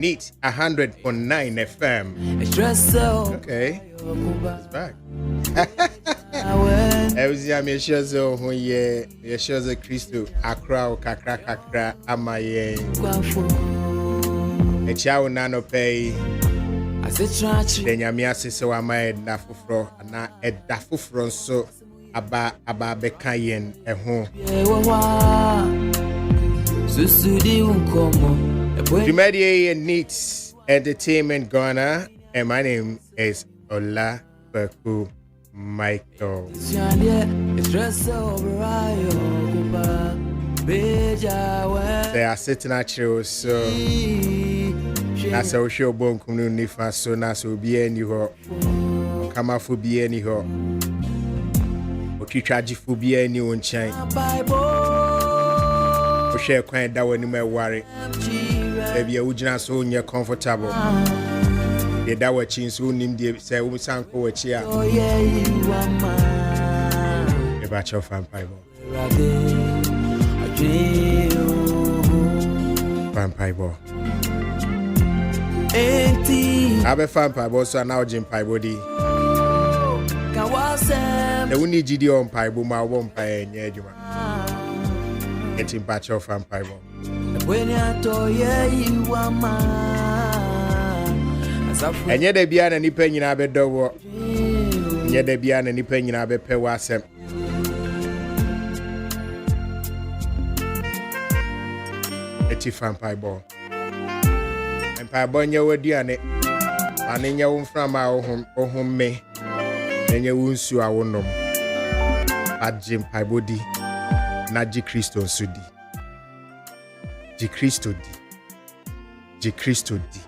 Neat 100.9 FM. Okay, it's back. I was sure so when you sure the Christo Accra kakra amaye. A chow nano pay. Then Yamia so amaye dafufro na a dafufron so aba bekayen a home. Media Needs Entertainment Ghana, and my name is Ola Beku Michael. They are sitting at you, so that's how show bone community fast, so that's will be any ho. Come out for be any ho. Okay, tragic for be any one chain. For share quite that one, you may worry. Maybe you just so you're comfortable. The that was chin so named the say we sank over chair. Oh yeah, you are mine. About your fan pipe. Fan pipe. I have a fan pipe so now Jim pipe body. The only GD on pipe my one pipe near you. Getting batch of fan pipe. And yet, they be an any penny in a bed door. Yet, they be an any penny in a bed per wasem. A chief and pie ball. And pie bon your word, Diane. And in your own from our home, me. And you won't sue our nom. At Jim Pie body. Naji Christo Sudi. Ji Christo di. Ji Christo di.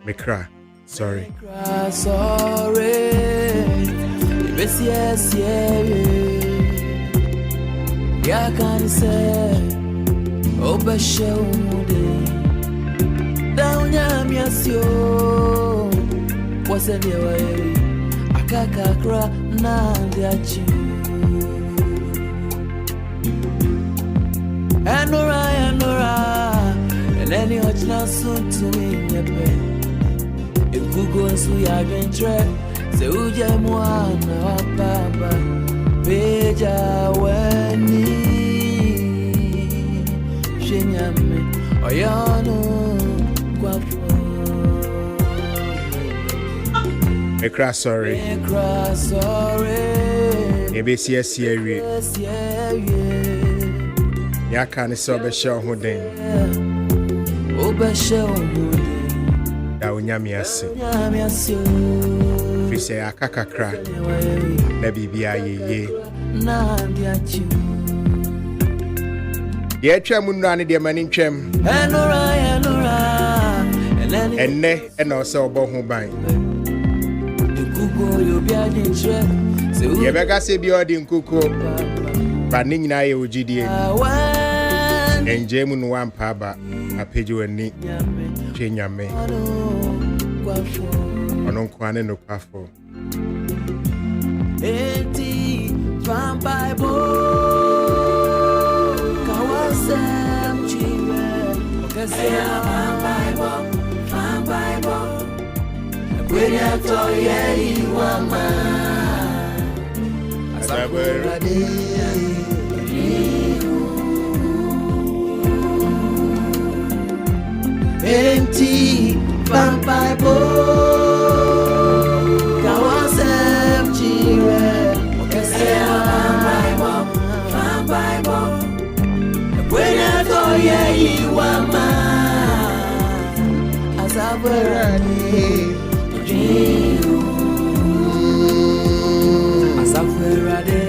Me cry. Sorry. Yes. Ya can say. Obeshe umude. Down yam yasyo. Wase dewa. Akaka kra na ndiachi. Enora, and any hot now soon to me, if Google so ya been track, say, Ujamuan, Papa, Beja, Wenny, Shinyame, Oyano, Guapo. A crass sorry. ABCS series. Ya can't solve a show who then. Da unyamiasi. If you say a kakakra, maybe be a ye. The Chamunani, the man in Chem, and ne, and also Bohum Bine. You better say, be ordering Kuko, but Nina UGDA. And Jamun one paba, a page you and Nick, Chenya me. On Unquane no Pafo. Eti, Fan Bible, Kawasam Chive, Fan Bible, when I told you, Wama, as I were ready. Empty Fan Bible, Kawasam Chive, Fan Bible, when I told you were mine, as I were ready, as I were ready.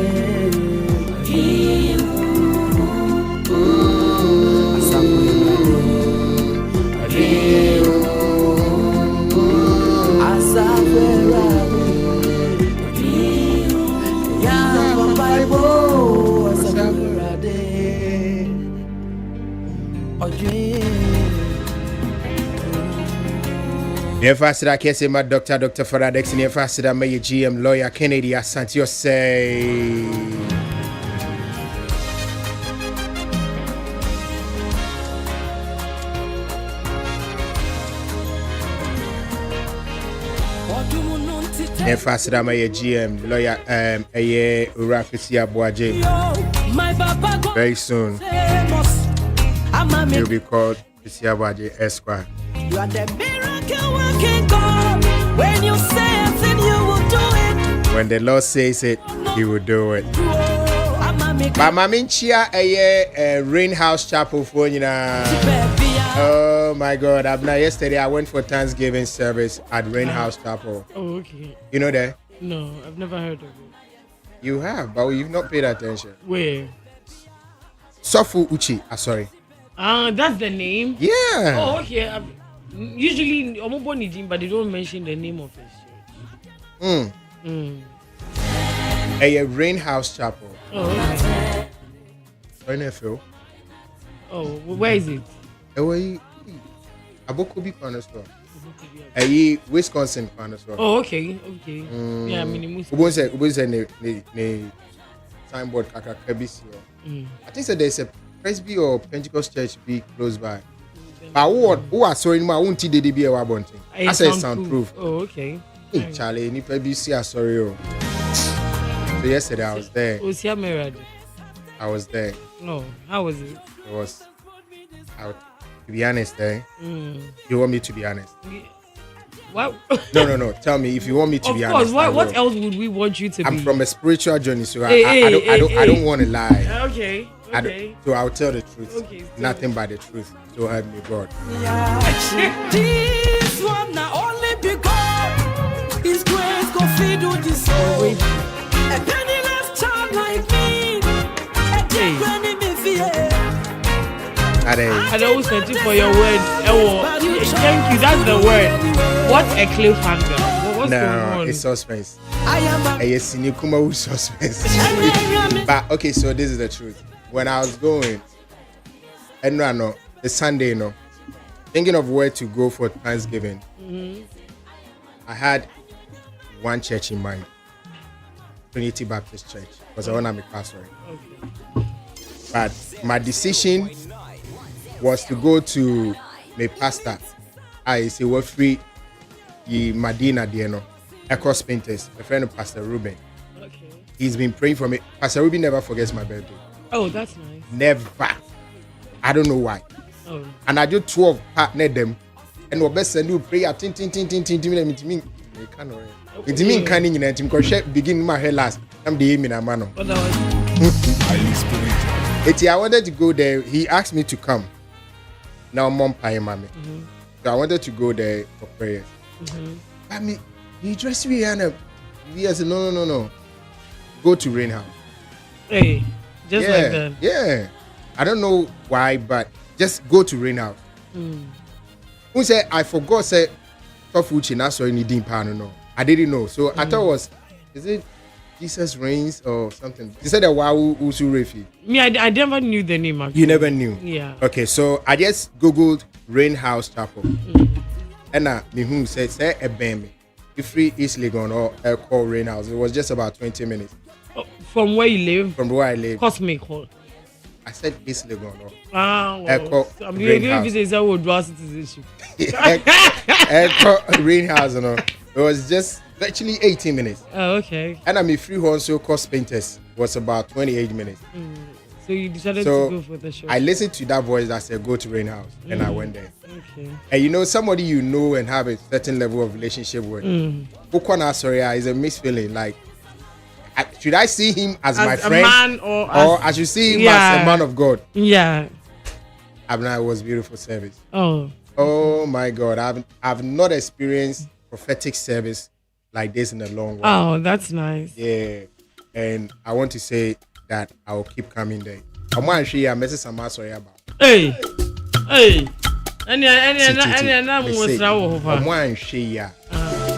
Near faster, I can say my Dr. Faradex, near faster, I may GM lawyer Kennedy Asante say. And faster I'm a GM lawyer a Urafisia Boaje. Very soon you'll be called Fisia Boaje Esquire. You are the miracle working God. When you say it, then you will do it. When the Lord says it, He will do it. But Maminchia a Rain House Chapel for you know. Oh my God! Yesterday I went for Thanksgiving service at Rain House Chapel. Oh, okay. You know that? No, I've never heard of it. You have, but you've not paid attention. Where? Sofu Uchi. Sorry. That's the name? Yeah. Oh, okay. Usually, Omobonijin, but they don't mention the name of it. A Rain House Chapel. Oh, okay. NFL. Oh, where is it? Abokobi Corner Store. A Wisconsin Corner Store. Oh, okay. Okay. Yeah, I mean, the signboard Kakakabisi. I think that there's a Presby or Pentecost church be close by. But who are sorry, I won't see the DBA Wabonting. I say soundproof. Oh, okay. Hey, Charlie, ni PBC, sorry. So yesterday I was there. I was there. No, how was it? It was. To be honest, you want me to be honest? What? No. Tell me if you want me to be honest. Of course. What else would we want you to be? I'm from a spiritual journey, so I don't want to lie. Okay. So I'll tell the truth. Okay, nothing but the truth. So help me God. This one not only because His grace go feed you this soul. A penniless child like me. A granny me fear. I always thank you for your words. Thank you. That's the word. What a cliffhanger. What's going on? It's suspense. Yes, Nikuma suspense. But okay, so this is the truth. When I was going, and no, the Sunday, thinking of where to go for Thanksgiving, I had one church in mind, Trinity Baptist Church, because I want to be pastor. Okay. But my decision was to go to my pastor. I say we're free. Medina Dieno, Ecos Painters, my friend Pastor Ruben. Okay. He's been praying for me. Pastor Ruben never forgets my birthday. Oh, that's nice. Never. I don't know why. Oh. And I do 12 partner them. And what best send you prayer tin it mean canning in it begin my hair last. I'm the aim in a man. I wanted to go there. He asked me to come. Now mom pie mommy. So I wanted to go there for prayers. I mean, he dressed me and he said, no. Go to Rain House. Hey, just like that. Yeah. I don't know why, but just go to Rain House. Who said I forgot said Tofuchi not so any deep no. I didn't know. So I thought is it Jesus Reigns or something? He said that wow Usu Refi. Me, I never knew the name actually. You never knew? Yeah. Okay, so I just Googled Rain House Chapel. And me who said say a baby. If free East Legon or call Rain House. It was just about 20 minutes. Oh, from where you live? From where I live. Cosmic Hall. I said East Legon. Echo Rain citizenship. Echo Rain House, It was just actually 18 minutes. Oh, okay. And I'm a free also cost painters was about 28 minutes. So you decided to go for the show. I listened to that voice that said go to Rain House and I went there. Okay. And somebody and have a certain level of relationship with. Bukwana Soria is a mixed feeling. Like, should I see him as my friend, man or I should see him as a man of God? Yeah. It was beautiful service. Oh my God! I've not experienced prophetic service like this in a long while. Oh, that's nice. Yeah, and I want to say that I will keep coming there. I'm going to share a message I'm sorry about. Hey.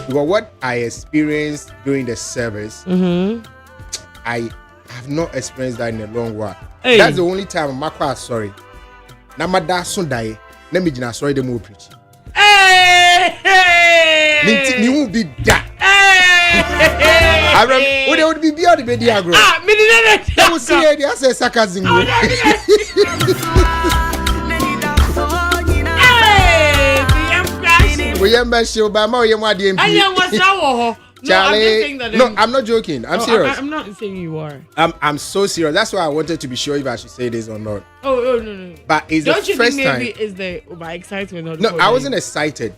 Because what I experienced during the service, I have not experienced that in a long while. Hey. That's the only time I'm quite sorry. Namada Sunday, let me just sorry the more preach. Hey! Me won't be that. I would be beyond the media group. I will see it as a sarcasm. We am by show by my DMP. Charlie. No, I'm not joking. I'm serious. I'm not saying you are. I'm so serious. That's why I wanted to be sure if I should say this or not. Oh no. But it's Don't the you first think time. maybe it's the my excitement? Or No, I wasn't excited.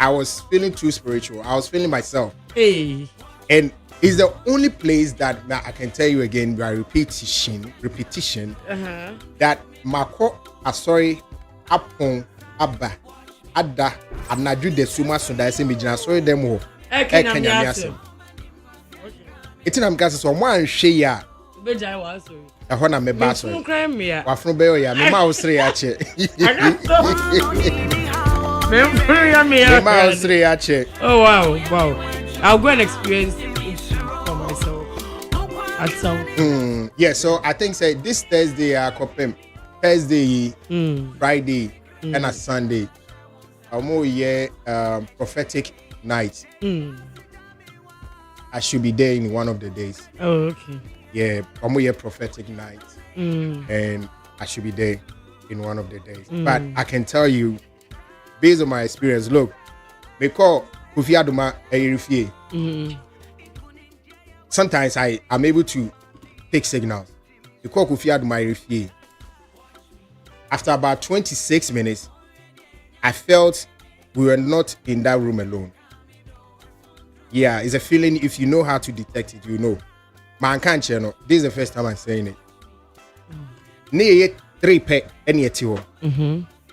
I was feeling too spiritual. I was feeling myself. Hey. And it's the only place that I can tell you again by repetition. That Mako Asori Apon Abba Ada Anadu de Suma Sunda Semijina sorry them ho. Ekanyamiasem. It's in Amgas so one share. Bejai was sorry. I want to me bass. Wafro Beo ya me ma usre ache. Oh wow. I'll go and experience it for myself at some. Yeah, so I think say this Thursday Thursday, Friday, and a Sunday. Prophetic night. I should be there in one of the days. Oh, okay. Yeah, prophetic night. And I should be there in one of the days. But I can tell you, based on my experience, look, because Kufiaduma Erifie, sometimes I'm able to take signals. Because Kufiaduma Erifie, after about 26 minutes, I felt we were not in that room alone. Yeah, it's a feeling. If you know how to detect it, you know. Man can't you know. This is the first time I'm saying it. Near 3 pet any etiwo.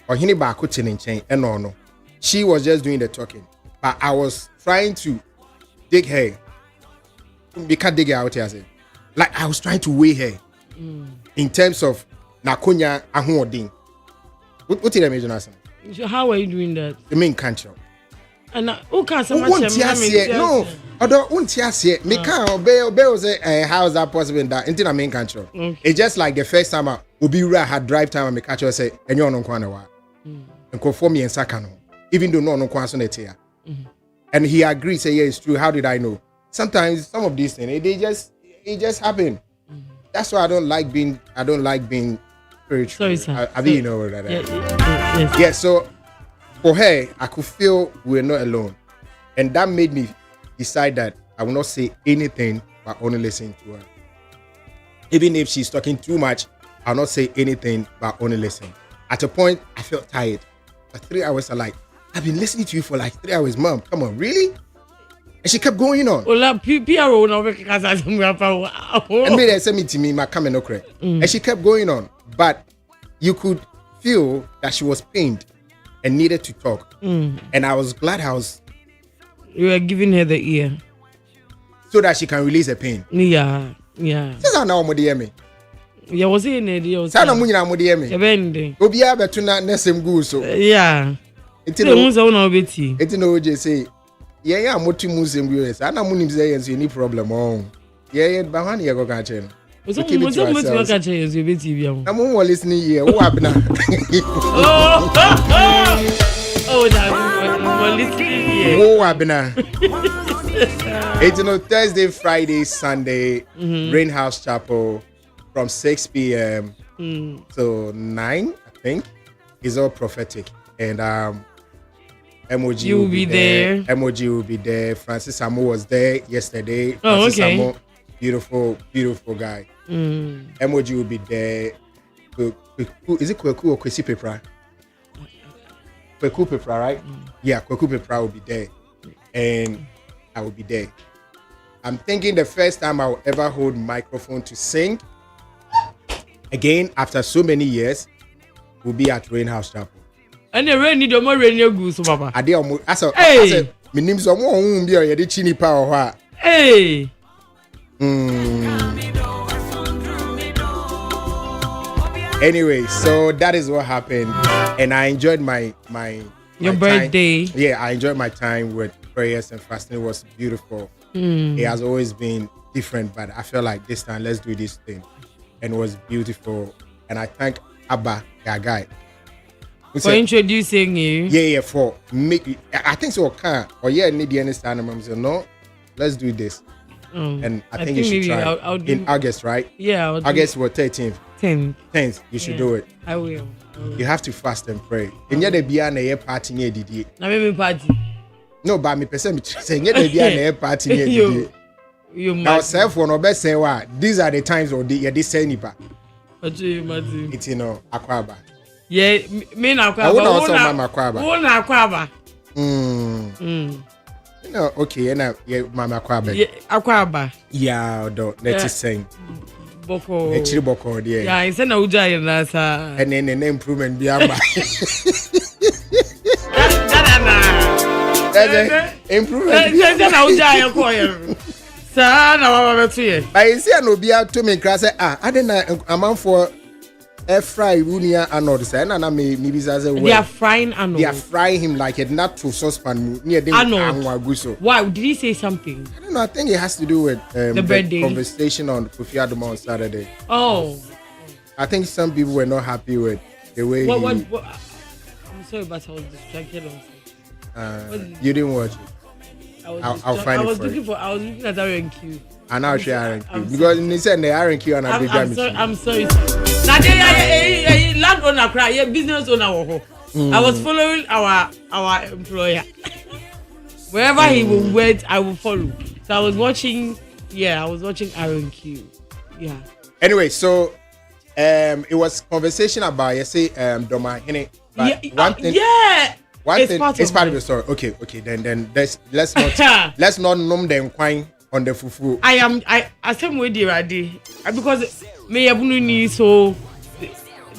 Or hini ba kutin in chain and no. She was just doing the talking, but I was trying to dig her. We can't dig her out here. Like I was trying to weigh her in terms of nakonya ahudin. What did I imagine? So how are you doing that? The main country. And who can say no, although untiasie, me can obey say how is that possible in that into the main country? It's just like the first time Obiura had drive time and me catch her say and you no kwana wa. And conform me and sakano. Even though no kwana so here. And he agreed, say yeah, it's true. How did I know? Sometimes some of these things it just happen. That's why I don't like being spiritual. Sorry, I mean, you know that. Yes. Yeah, so for her, I could feel we're not alone. And that made me decide that I will not say anything but only listen to her. Even if she's talking too much, I'll not say anything but only listen. At a point, I felt tired. For 3 hours, I'm like, I've been listening to you for like 3 hours, Mom. Come on, really? And she kept going on. And made her send me to me, my camera no correct. And she kept going on. But you could feel that she was pained and needed to talk. And I was glad you were giving her the ear. So that she can release her pain. Yeah. This is how I'm me. Yeah, was in it. Yeah. Sana munyina amode me. Obia beto na nesem gu so. Yeah. Enti no oje say ye ya motu musem gu yes. Ana munim say yes any problem on. Ye ba hwan ye go ka che no. So mutu ka che yes you beti bia mo. Na mo mo listening here. Wo abna. Oh, that listening here. Wo abna. It's Thursday, Friday, Sunday, Rain House Chapel. From 6 p.m. to 9, I think, is all prophetic. And MOG will be there. MOG will be there. Francis Amo was there yesterday. Francis Amo, beautiful guy. MOG will be there. Is it Kweku or Kwesi Pepra? Kweku Pepra, right? Yeah, Kweku Pepra will be there. And I will be there. I'm thinking the first time I will ever hold microphone to sing. Again, after so many years, we'll be at Rain House Chapel. And the rain need more rain goose, Papa. I said, my name's a woman be a chini power. Hey. Anyway, so that is what happened, and I enjoyed my birthday. Time. Yeah, I enjoyed my time with prayers and fasting. It was beautiful. It has always been different, but I feel like this time let's do this thing. And it was beautiful. And I thank Abba, that guy. For introducing you. Yeah, for make I think so or need the understand. I'm saying, no, let's do this. And I think you should try I'll do, in August, right? Yeah, August 13th. 10th, you should do it. I will. You have to fast and pray. And yet there be an party near Didi. Na me party. No, but me person me say nye dey be na party here. You now self one obe say wa these are the times or the say nipa. Oje mati. It's akwaba. Yeah, me na akwaba. I want also mama akwaba. Wo na akwaba. You know, okay, na mama akwaba. Yeah, akwaba. Yeah, do let's say. Boko. Actually boko there. Yeah, I say na uja yin na sa. And then an improvement be amba. Improvement. Yeah, na uja yin ko yin. Sa na baba betu ye. But you see an obia to me class I didn't amount for air fry unia anod say na me bizaze they are frying anod. They are frying him like a not to saucepan near the anwaguso. Why did he say something? I don't know. I think it has to do with the birthday conversation on Kofi Adoma on Saturday. Oh, I think some people were not happy with the way what I'm sorry, but I was distracted on you didn't watch it. I'll find it. I was looking at RNQ. And I'll share RNQ because they said the RNQ and I'm sorry. Now they landowner cry, business owner. I was following our employer. Wherever he will wait, I will follow. So I was watching RNQ. Yeah. Anyway, so it was conversation about Doma Hene. One thing it's part of the story. Okay. Then let's not numb them quine on the fufu. I same way they ready because me abununi so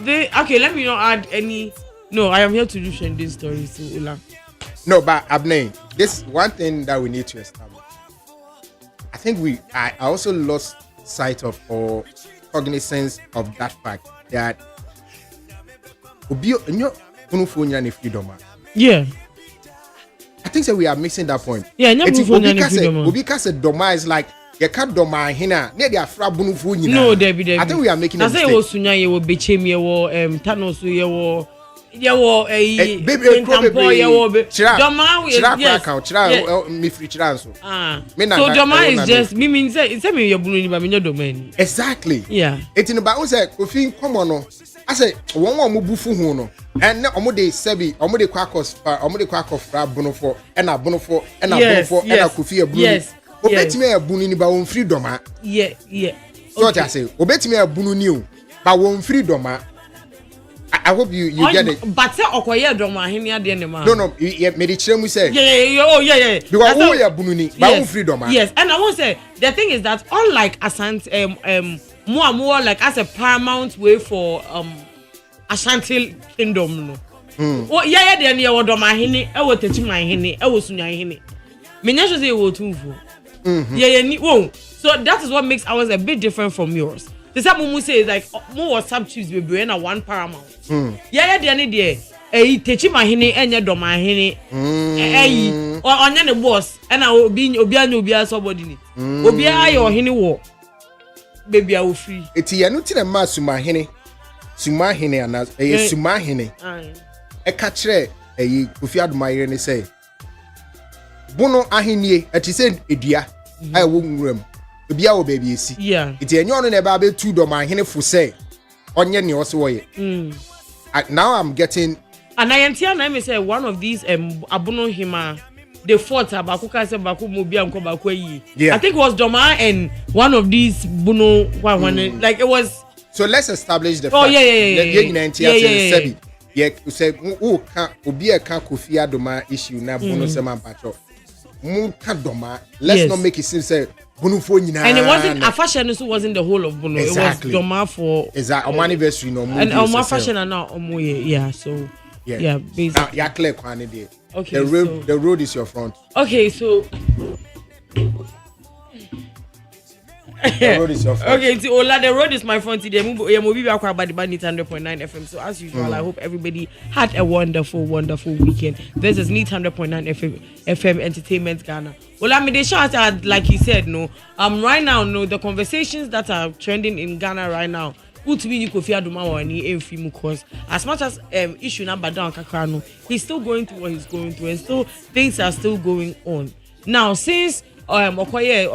okay. Let me not add any. No, I am here to do trending stories. So Ola. No, but Abney, this one thing that we need to establish. I think I also lost sight of or cognizance of that fact that yeah. I think that we are missing that point. Yeah, Obi said Doma is like you can't Doma hina. They are frabunu fu nyina. No, Debbie. I think we are making a mistake. I say wo sunya ye wo bechem ye wo Thanos ye wo baby Doma me free chira so. So Doma is just me mean say me ye bunu ni ba me Doma. Exactly. Yeah. It's in about say Kofi come on. I say one more bufu hu no. And omo de sebi omo de kwakos fra bunu for and a bunu for and a bunu for and a Kofi abunu. Yes. Obetime abunu ni ba won freedom a. Yeah. So what I say, obetime abunu ni o, ba won freedom a. I hope you get it. But say okoye doma hini ade ne ma. No, me di kire mu say. Yeah. Because who ya bunu ni, ba won freedom a. Yes, and I want to say the thing is that unlike Asante more like as a paramount way for Ashanti Kingdom no. Oh yeah there near Doma hini, e wo Techima hini, e wo Sunya hini. Me nya say e wo Tumfo. So that is what makes ours a bit different from yours. The same Mumu say is like more sub chiefs be na one paramount. Yeah there ni there. Techima hini enye Doma hini. Onye ne boss and obi anya somebody ni. Obi ayo hini wo. Baby I will free. Eti ya no tire ma Suma hini ana Suma hini. E ka kire Kofi Adoma yire ni say bono ahenie eti say edua ai wo nwuram obi a wo baby esi. Yeah. Eti enyo no na ba be tu Doma hini fu say onye ne o se wo ye. Now I'm getting and I am here na me say one of these abono hima they fought about Kuka Baku Mobia and Kobaku. I think it was Doma and one of these Buno like it was. So let's establish the fact. Yeah. You say who can Obia can Kofi Adoma issue na Buno Seman Pacho. Munka Doma. Let's not make it seem say Buno phone. And it wasn't a fashion, it wasn't the whole of Buno. Exactly. It was Doma for exactly our anniversary no. And our fashion and now yeah. So yeah, basically. Yeah, clear quantity. Okay, the road is your front. Okay, so the road is your front. Okay, so Ola, the road is my front today. Movie back about the Neat 100.9 FM. So as usual, I hope everybody had a wonderful weekend. This is Neat 100.9 FM Entertainment Ghana. Ola, me they shout out like you said, no. Right now, no, the conversations that are trending in Ghana right now. Kofi Adoma wani emfi because as much as issue number down Kakrano, he's still going through what he's going through and still things are still going on. Now since Okoye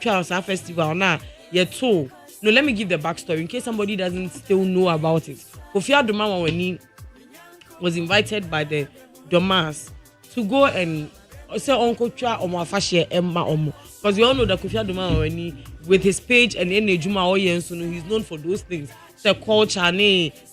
Charles Festival now no, let me give the backstory in case somebody doesn't still know about it. Kofi Adoma wani was invited by the Domas to go and say Uncle Cha or Mafashe Emma Omo. Because we all know that Kofi Adoma with his page and any Juma Oyensu, he's known for those things. So culture,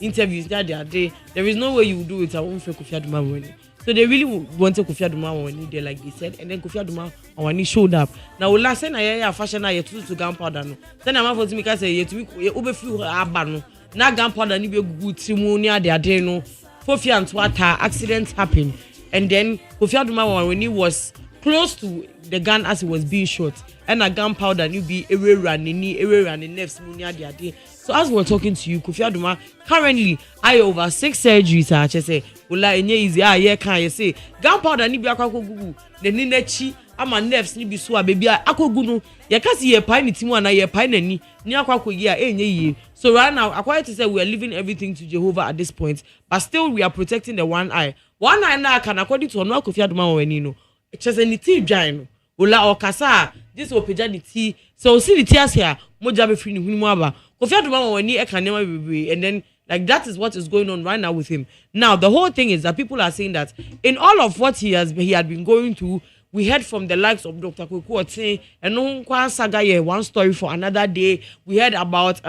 interviews that day. There is no way you will do it. I won't feel Kofi Adoma. So they really wanted Kofi Adoma there, like they said, and then Kofi Adoma showed up. Now last time I fashion I to gunpowder no. Then I'm for to make us say you over few abano. Now gunpowder ni be good timonia their day no. Kofi and Twata accidents happened, and then Kofi Adoma when he was close to the gun as it was being shot, and a gunpowder you be every running nerves munia their day. So as we're talking to you, Kofi Adoma currently I over 6 surgeries. I just say, "Ola enye easy." Yeah, can you say gunpowder ni be akwa gugu the ni nechi ama nerves ni be so a baby akwa no. Ya kasi ye pai ni timu na ye pai na ni akwa kogi a enye ye. So right now, according to say we are leaving everything to Jehovah at this point, but still we are protecting the one eye. One eye now can according to Onwa Kofi Adoma when no. Just any tea dry Ola okasa this opportunity so see the tears here moja be free ni hunu aba Kofi Adoma when e kan nema bebe and then like that is what is going on right now with him. Now the whole thing is that people are saying that in all of what he had been going through, we heard from the likes of Dr. Kweku saying and no kwa saga ye one story for another day. We heard about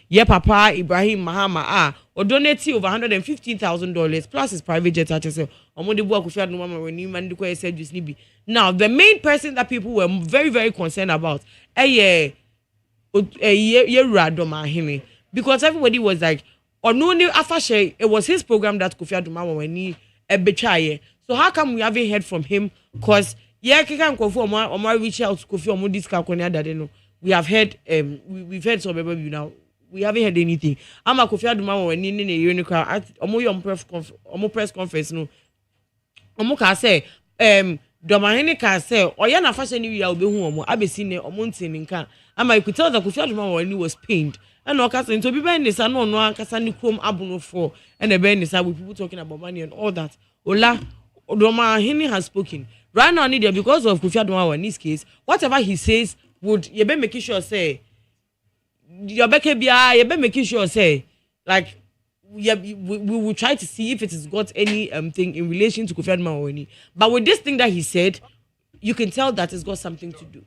ye papa Ibrahim Mahama or donate over $115,000 plus his private jet. Now the main person that people were very very concerned about because everybody was like it was his program that Kofi Adoma when he betraye. So how come we haven't heard from him? Because can Kofi reach out to Kofi discount. We have heard we've heard some people now. We haven't heard anything. I'm a Kofi Adoma when in a unicorn press conference no. Omo say Domahene can say or yana fashion you will be home abesine omontin nka. I could tell that Kofi Adoma when he was pained. And no case to be ben this no kasa ni krom abuno for and the ben with people talking about money and all that. Ola Domahene has spoken. Right now need because of Kofi Adoma in this case, whatever he says would you be making sure say you be making sure say like we will try to see if it has got any thing in relation to Kofi Adoma. But with this thing that he said, you can tell that it's got something to do.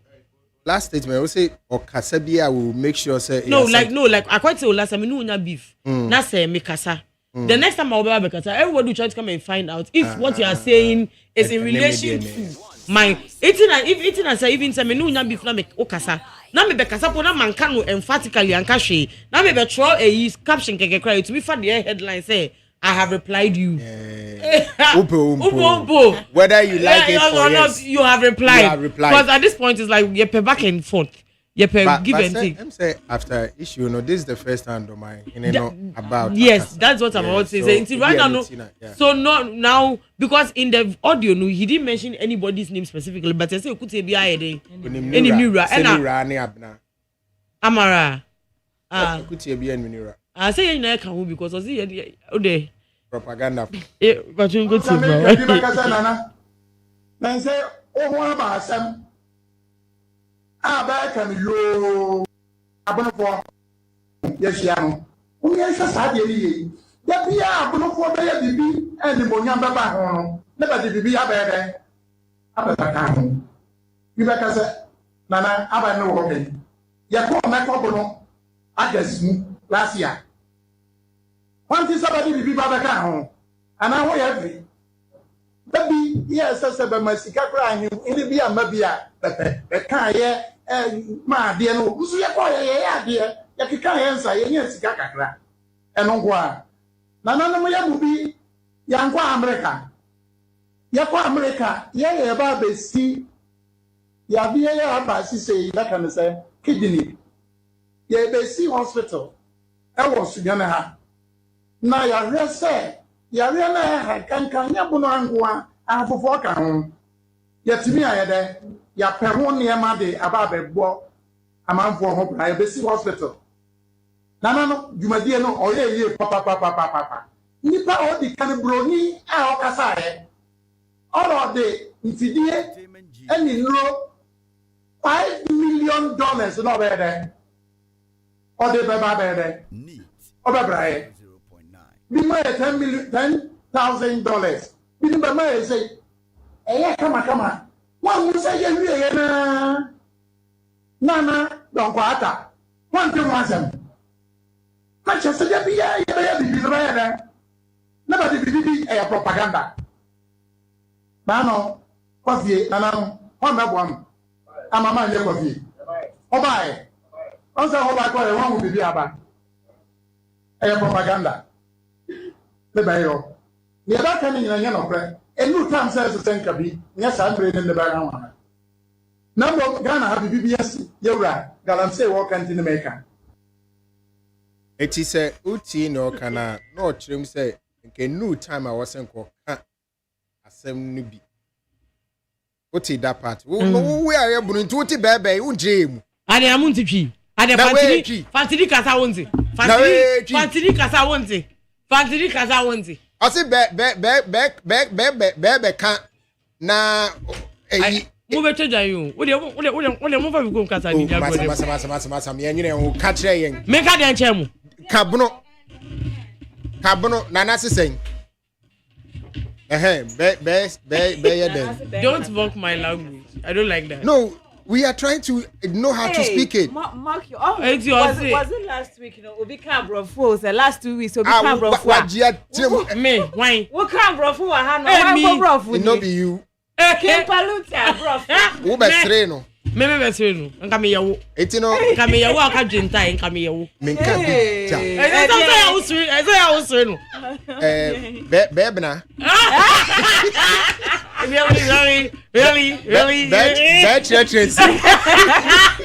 Last statement, I will say, or Kasabia will make sure say no, I quite say last time no beef. Na say me kasa. The next time I'll be kasa, everybody will try to come and find out if what you are saying is in relation to my eating and say even say me no beef na me okasa. Na me be kasa po na manka no emphatically anka hwe. Na me be throw a caption keke cry to be for the headline say I have replied you. Whether you like it or not, you have replied. Because at this point it's like you pay back and forth. You pay give and take. I'm saying after issue, this is the first time of mine. About yes, that's what I'm about to say. Right now, so not now because in the audio, he didn't mention anybody's name specifically, but I say you could say any Mira and Amara. Could say be any I say you know because I see okay. Propaganda. But you go to then say, oh, one about some. Back and you. Abonofo. Yes, yam. Who is a sadly? There be a Abonofo baby and the Bonyam Baba Hono. Never did be a better. Abba. You better say, Nana, Abba no okay. Yapo Macobono. I guess last year. One thing somebody be Baba home, and I want every baby. Yes, I said, but my cigar crying in the beer, maybe the car, my dear, no, who's your boy, dear, you can't answer, yes, cigar, and on one. None of them will be young America. Yakwa America, yeah, about see, ya be a bassy say, that can say, kidney. Yeah, they see hospital. I was gonna have. Na ya rese ya re na ha kankan ya bunu angoa afofo ka ho ya timi ayede ya pe ho ne ma de aba bebo amanfo ho bra ya besi hospital na no jumadie no oye papa nipa o di kan broni a o kasa ye oro de nfidie eni no $5 million no be there o de baba be there o be bra ye be my $10,000. Be my say ɛyɛ kama wan mu sɛ yɛ wie yɛ na dɔnkɔ ata wan te mu asɛm ka kyɛ sɛ yɛ bi yɛ bibi no bɛyɛ dɛ na ba de bibi ɛyɛ propaganda baano kɔfie nanam wan bɛboa m amama nyɛ kɔfie ɔbaeɛ ɔn sɛ ɔba kɔɛ wan mu bibi aba ɛyɛ propaganda ne bɛyɛ hɔ ne yɛbɛka ne nyina nyɛ nɔkorɛ ɛnu tam sɛ ɛsɛ nka bi nyɛ saa mmerɛ ne bɛka wana na mbɔ Ghana ha bibi bi yɛsi yɛwura galamsey wɔ kanti ne mɛka eti sɛ uti na ɔka na ɔkyerɛ mu sɛ nke new time a wɔsɛ nkɔ ka asɛm no bi uti that part wo a yɛ bunu nti uti bɛɛbɛɛ wo gye mu ade amunti twi ade fantiri kasa wonti fantiri kasa wonti ɔsi bɛɛ ka na eyi mo bɛ tɛja yi o de mo fa bi ko kasa ni jago de masa me nyine ho ka kyerɛ yɛn me ka de nkyɛn mu kabono nana sisen don't mock my language. I don't like that. No, we are trying to know how to speak it. Mark your was it last week? You know, Obi Cambrofu. The last 2 weeks, Obi Cambrofu. Me, why? What Cambrofu? Why no be you. Kim Paluta, bro. Who be streno? Me be streno. Nka me yawo. Eti no. Nka me yawo aka dwenta nka me yawo. Me nka bi. Eza yawo streno. Bebna. Really. Bad churches.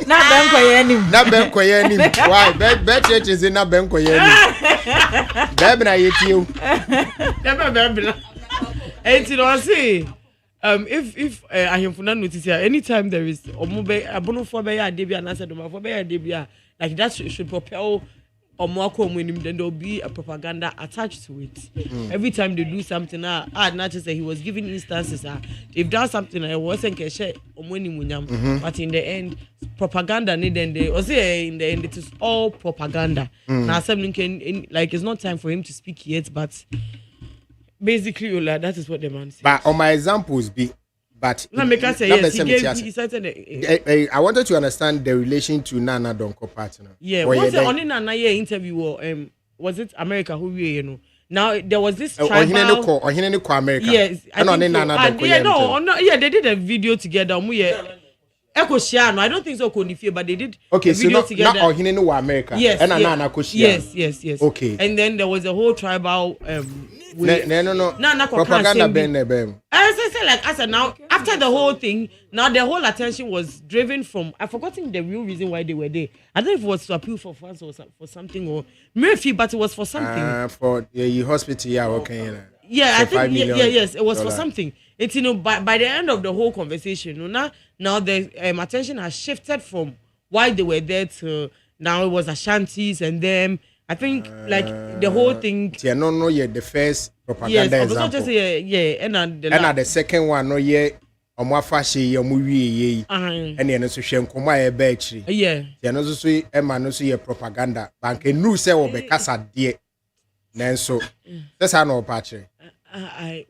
Na ben koye nim. Why? Bad churches na ben koye nim. Bebna yeti o. Bebna. Eti no say if ahemfuna notice here anytime there is omobe abonofo be ya de bia na se domafo be ya de bia like that should propel omwako omunim, then there will be a propaganda attached to it. Every time they do something not just say he was giving instances they've done something I wasn't share omunim but in the end propaganda need then they say in the end it is all propaganda. Now something can like it's not time for him to speak yet, but basically, that is what the man says. But on my examples be, but no, make us say yes. I wanted to understand the relation to Nana Donko partner. Yeah, was it only Nana interview or was it America who you know? Now there was this tribal. Or America. Yes, I think Nana yeah, they did a video together. Echo Shiano, I don't think so Konifie, but they did okay, a video so together. Not Ohinene America. Yes, and Nana Koshia. Yes. Okay. And then there was a whole tribal no. Propaganda ben. I say like I said now after the whole thing, now the whole attention was driven from I've forgotten the real reason why they were there. I don't know if it was to appeal for funds or for something or Murphy, but it was for something. For the hospital, yeah, okay. Yeah, I think yes, it was for something. It's by the end of the whole conversation, now the attention has shifted from why they were there to now it was Ashantis and them. I think like the whole thing. Yeah, no, the first propaganda example. Just and the second one, no, yeah. Omwafashi yomuwie and the so hwenkomwa e ba akiri yeah no so ema no so ye propaganda bank enu se wo be kasa de nanso sesa na opachire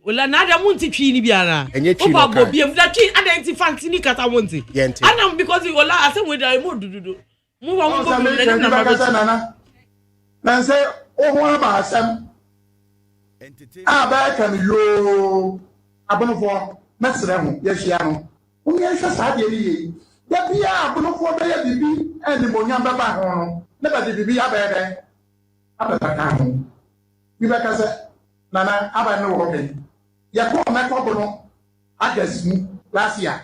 wala na da munti twi ni biara oba bo biem da twi identify ni kata munti anam because you wala asem we da mo dududu mo wa mo na kasa nana nan say o ho ba asem ba kan yo abonofo mesre ho ye hia no wo ye hwa sa de ni ya bia abonofo be ya bibi eni monya be ba ho no ne ba de bibi abede abeda ka ho bi be ka se nana aba ne wo ke ya ko me ko bono agasmu last year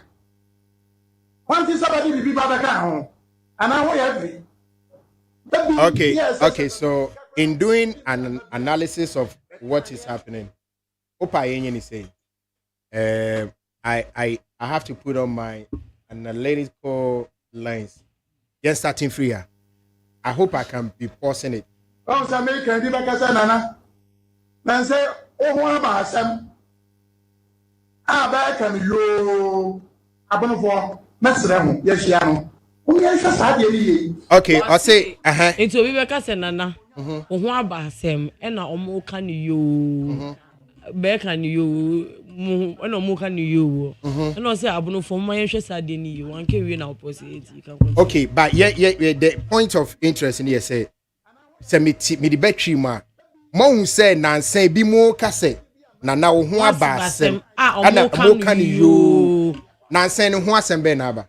kwanti sabadi bibi ba be ka ho ana ho ya bi okay so in doing an analysis of what is happening opa yenye ni saying I have to put on my analytical lens. Just starting free here. I hope I can be pausing it. Oh, so me can be back as nana. Nan say, oh, what about some? Back and you. Abonofo, mesremo, yes, yano. Okay, I say, Into we back as nana. Oh, what about some? And I almost can you. back and you no more can you and also abono for my interest at the you one can win our possibility you can continue. Okay, but yeah the point of interest in here say me the battery ma who say nansan bi mo ka say na wo ho aba asem ana mo kan you nansan ho asem be na aba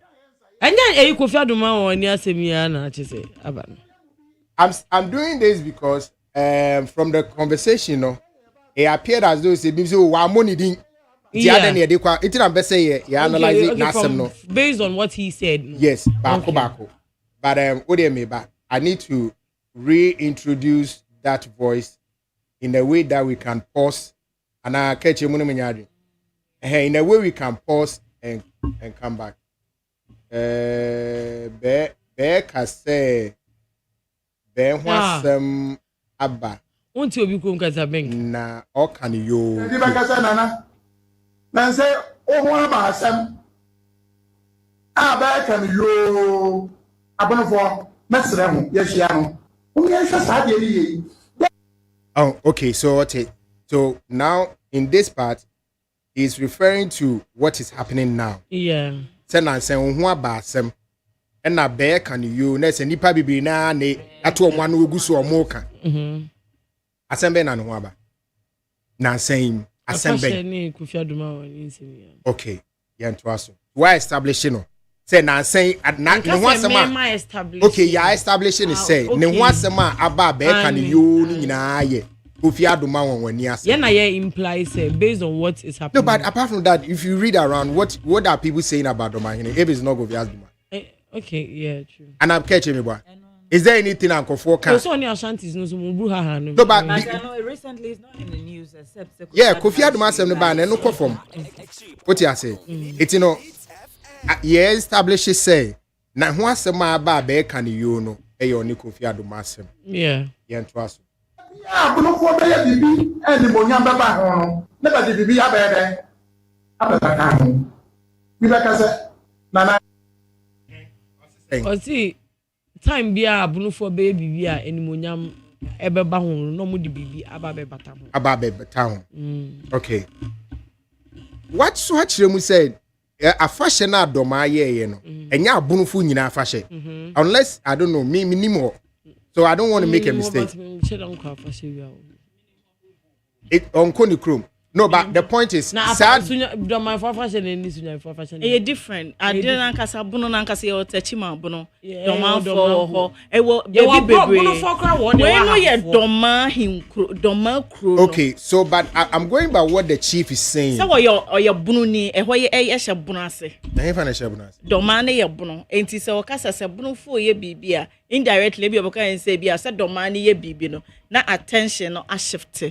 anya e Kofi Adoma won ni asem ya na che say aba. I'm doing this because from the conversation no it appeared as though say bi so wa money din the other near the kwa it am be say you analyze it na asem no based on what he said. Yes, bako but odeme ba I need to reintroduce that voice in a way that we can pause and I catch him in a way we can pause and come back. Beka say ben wasem abba. Won't you be going to bank? Na o can you? Beka say nana. Na say o ho aba asem. Beka can you abonofo mesre ho ye hia no. Oh, okay. So now in this part, he's referring to what is happening now. Yeah. Say who abasem, and na bear can you? Ne say nipa bibi na ne ato omwa no oguso omoka. Asembe na no aba. Na saying asembe. Okay. Yanto aso. Why establishing no? Say na say na ne ho asema okay ya establishing is say ne ho asema aba be can you ni nyina ye Kofi Adoma won wani ase yeah na ye implies based on what is happening. No, but apart from that, if you read around what are people saying about Domahine if it's not Kofi Adoma? Okay, yeah, true. And I'm catching me boy. Is there anything Uncle for can? So on Ashantis no so mubu ha no. No, but recently it's not in the news except yeah, Kofi Adoma say no ban no ko from. What you say? It's yeah, establishes say na ho asema aba be kan you no e yo ni Kofi Adoma asem. Yeah. Yeah, to aso. Yeah, but no for be bibi e ni mo nya baba ho no. Na ba di bibi abede. Abeda ka ho. Bi ba ka say na o see time bia abunufo be bibi a enimonyam ebeba ho no mo di bibi aba be bata ho. Aba be bata ho. Okay. What so mu said a fashion na Adoma ye no enya abunufo nyina fashion unless I don't know me minimo so I don't want to make a mistake it on Koni Chrome. No, but the point is sad Doma for fashion and this for fashion e different I didn't ankasa bunu na ankasa e otachima bunu Doma for ho e wo bunu for kra won we no ye Doma hinkro Doma kro. Okay, so but I'm going by what the chief is saying. So your bunu ni e ho ye hye bunu ase na he fa na hye bunu ase Doma na ye bunu enti se o kasa se bunu fo ye bibia indirectly bi oboka en se bia se Doma na ye bibi no na attention no a shift.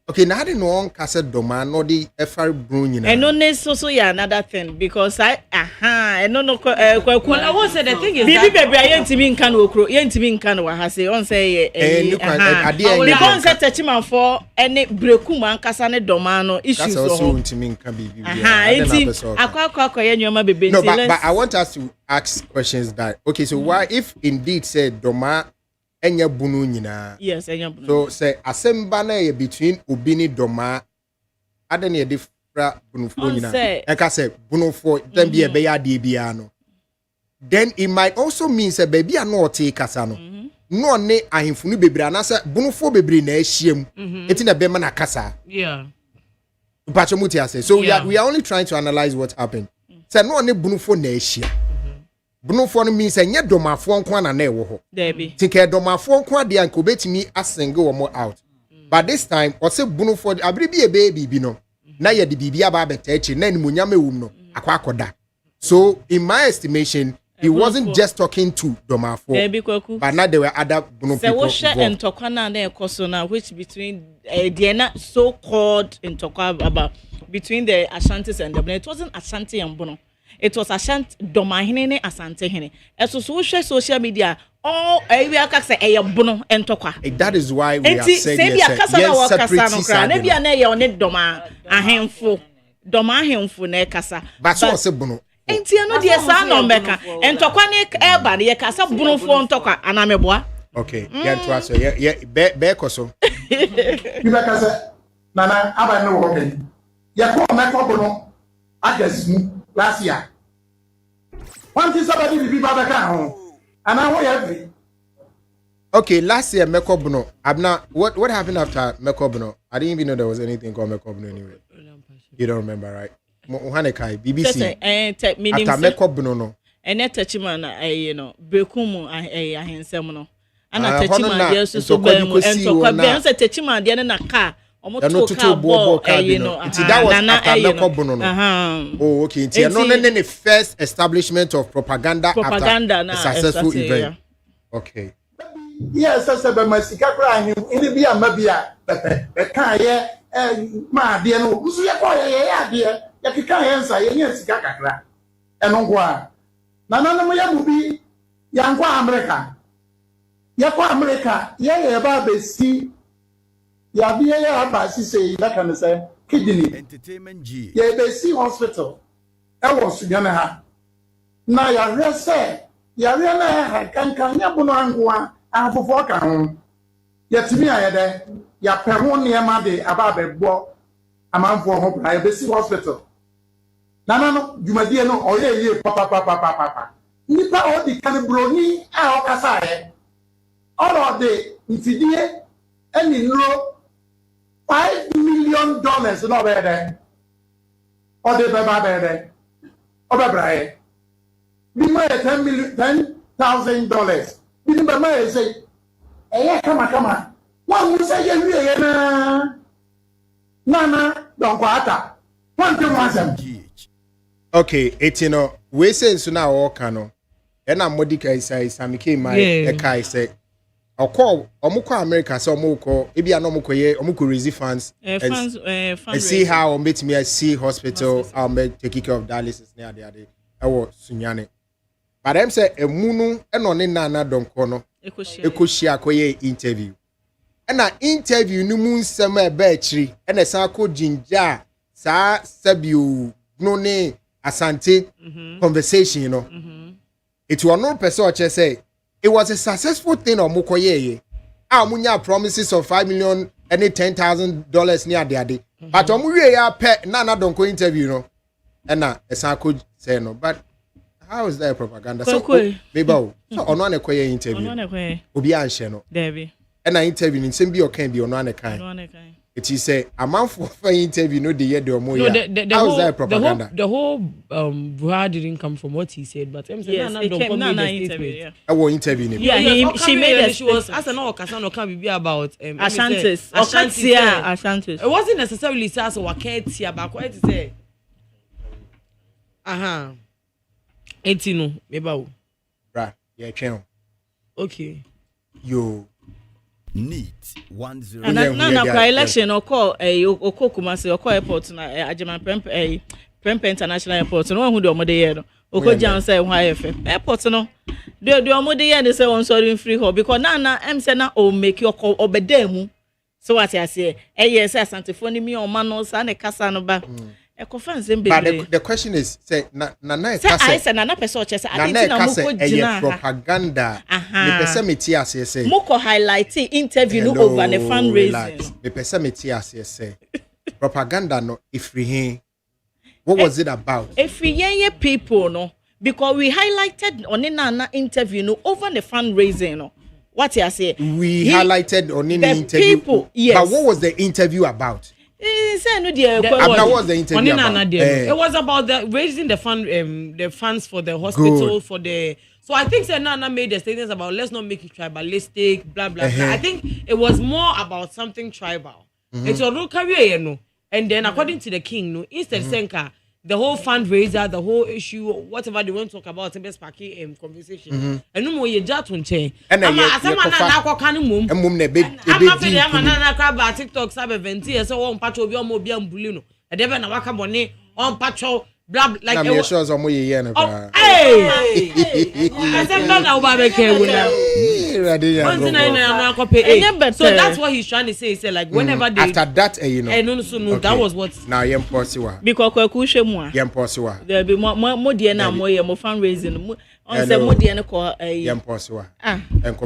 Okay, now I don't know Casa Doma, no the FR Brun. I know this also yeah another thing because I don't know I was the thing is baby I ain't even can okro ain't even can wa say on say because say touchman for any breku man kasa ne Doma no issues so also ntimi nka bibi akwa ye nyoma bebe. No, but I want us to ask questions that okay, so why if indeed said Doma enya bunu nyina yes enya bunu so say asemba na ye between obini Doma adene ye different bunufo nyina eka say bunufo then be be ya de bia no then it might also mean say baby a no te kasa no no ne ahemfunu bebra na say bunufo bebre na ahiem eti na be ma na kasa yeah pachomuti ase so we are only trying to analyze what happened say no ne bunufo na ahia bunufo no means enye domafo nko na ewo ho debi tike domafo nko ade anko betimi asenge wo mo out but this time o se bunufo abiri bi ebe bibi no na ye de bibi aba beta echi na nimonyam ewum no akwakoda so in my estimation he wasn't just talking to domafo but now there were other bunufo people so wo hwe ntokwa na ekoso na which between the so called ntokwa about between the Ashantis and the it wasn't Ashanti and Bono. It was Ashanti Domahine Asante Hene. As social media, all we are say a bono and toka. That is why we are saying yes, maybe a nay on it Doma a handful Doma handful ne casa. But so was a bono. Ain't you know, dear son on Becca and Tokanic Airban, ye casa bono for toka and I'm a boy. Okay, yeah, to answer, yeah, bear coso. Nana aba no wo ben. Ya ko meko no agasmu last year. One thing somebody be baba ka ho. And I every. Okay, last year Mekobuno. What happened after Mekobuno? I didn't even know there was anything called Mekobuno anyway. You don't remember, right? Mohanekai, BBC. After Mekobuno no. And that touchman, you know, Bekumu, I handsome no. And I touch my dear so and so I touch my dear in a car. Almost to ball, you know. That was after Mekobuno. Oh, okay. It's not the first establishment of propaganda after a successful event. Okay. Yes, I said, but my cigar crying in the beer, maybe a car, my dear, no, who's your boy, dear, you can't answer, yes, cigar, and on one. Nana, my will be young America. Yakwa America, about the sea. Yabia, about say, that can say, kidney, entertainment G. Yeah, they see hospital. I was Yanaha. Now, you're say, Yariana, can Yabuno Angua. And for four yet to me, I had ya perron near my day about a boy, a man for hope, I be hospital. No, you my dear no, or ye, papa. Nipa all the calibroni, our Casai. All of the infidia, and in low $5 million, no better. Or the Baba better. Or Baba. We made $10,000. Remember, I say, "Hey, come on. One will say, Nana, don't go out. One thing was them." Okay, it's we say so now all cano. And I'm Modica say, Samiki, my Kai say, I'll call Omuko America, so Moko, maybe I know Mokoye, Omuko Rizzi fans, and see how meet me at Sea Hospital, I'll make take care of dialysis near the other. I was Sunyane. But I'm say a munu and on in Nana don't corner. Ekoshia koye interview. And an interview no moon summer battery and a sako jinja sa sabu no ne asante conversation, you know. It was no person say it was a successful thing on Mukoye. Our munya promises of $5 million and $10,000 near the day. But Omuye ya pet Nana don't go interview, no. And a sako say no, but how is that propaganda? So, maybe so on one interview. Obi answer no. Debbie. And I interview in same be or can be on one kind. It is say a month for interview no the year the moya. How is that propaganda? The whole Buhari didn't come from what he said, but I'm saying Nana interview. I will interview him. Yeah, she made she was as an Okasano can be about Ashantis. Ashantis. It wasn't necessarily Sasa Waketia, but quite to say. Etino, meba. Right, yeah, channel. Okay. You need 10. And na election or call Kumasi or call airport na Ajaman Prempe International Airport. No one who do omode year no. Okojan say YF. Airport no. Do omode year they say on sorry free hall because na em say na o make your call obedemu. So what I say, yes, Asante phone me on manos and a kasa no ba. But the question is, say, Nana person propaganda. The person say. Moko highlight interview over the fundraising. The person say. Propaganda no ifrihin. What was it about? Ifrihin people no, because we highlighted on Nana interview no over the fundraising no. What I say? We highlighted on the interview. People, yes. But what was the interview about? What was the interview about? It was about raising the funds for the hospital. Good. So I think Nana made the statements about let's not make it tribalistic, blah blah blah. I think it was more about something tribal. It's a career, you know. And then according to the king, no, instead Senka, the whole fundraiser, the whole issue, whatever they want to talk about, the best parking conversation. And no more you just won't change. And I'm not TikTok sabe 20 so on patch obi omo bia mbuli no. E dey na waka bone on patch blah like na me sure so mo ye na bra. Hey. I said no na oba be care wona. So that's what he's trying to say. He said like whenever they after that you know. No, okay. That was what now yem posiwa. Because kwaku hwemu a. Yem posiwa. There be mo die na mo ye mo fundraising. On say mo die na ko yem posiwa. And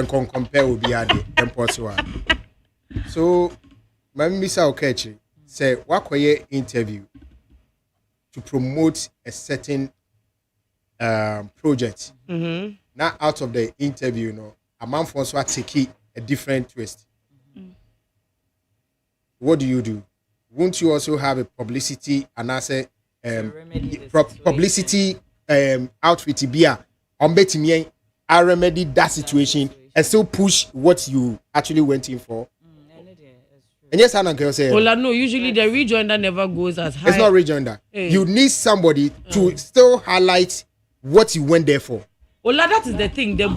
compare obi ade yem posiwa. So Misa Okechi say wakoye interview to promote a certain project. Now out of the interview, you know, a man for so take a different twist. What do? Won't you also have a publicity and I say publicity outfit beer on betting I remedy that situation and still push what you actually went in for? And yes, I can say. Well, no, usually the rejoinder never goes as high. It's not rejoinder. You need somebody to still highlight what you went there for. Well, that is the thing. The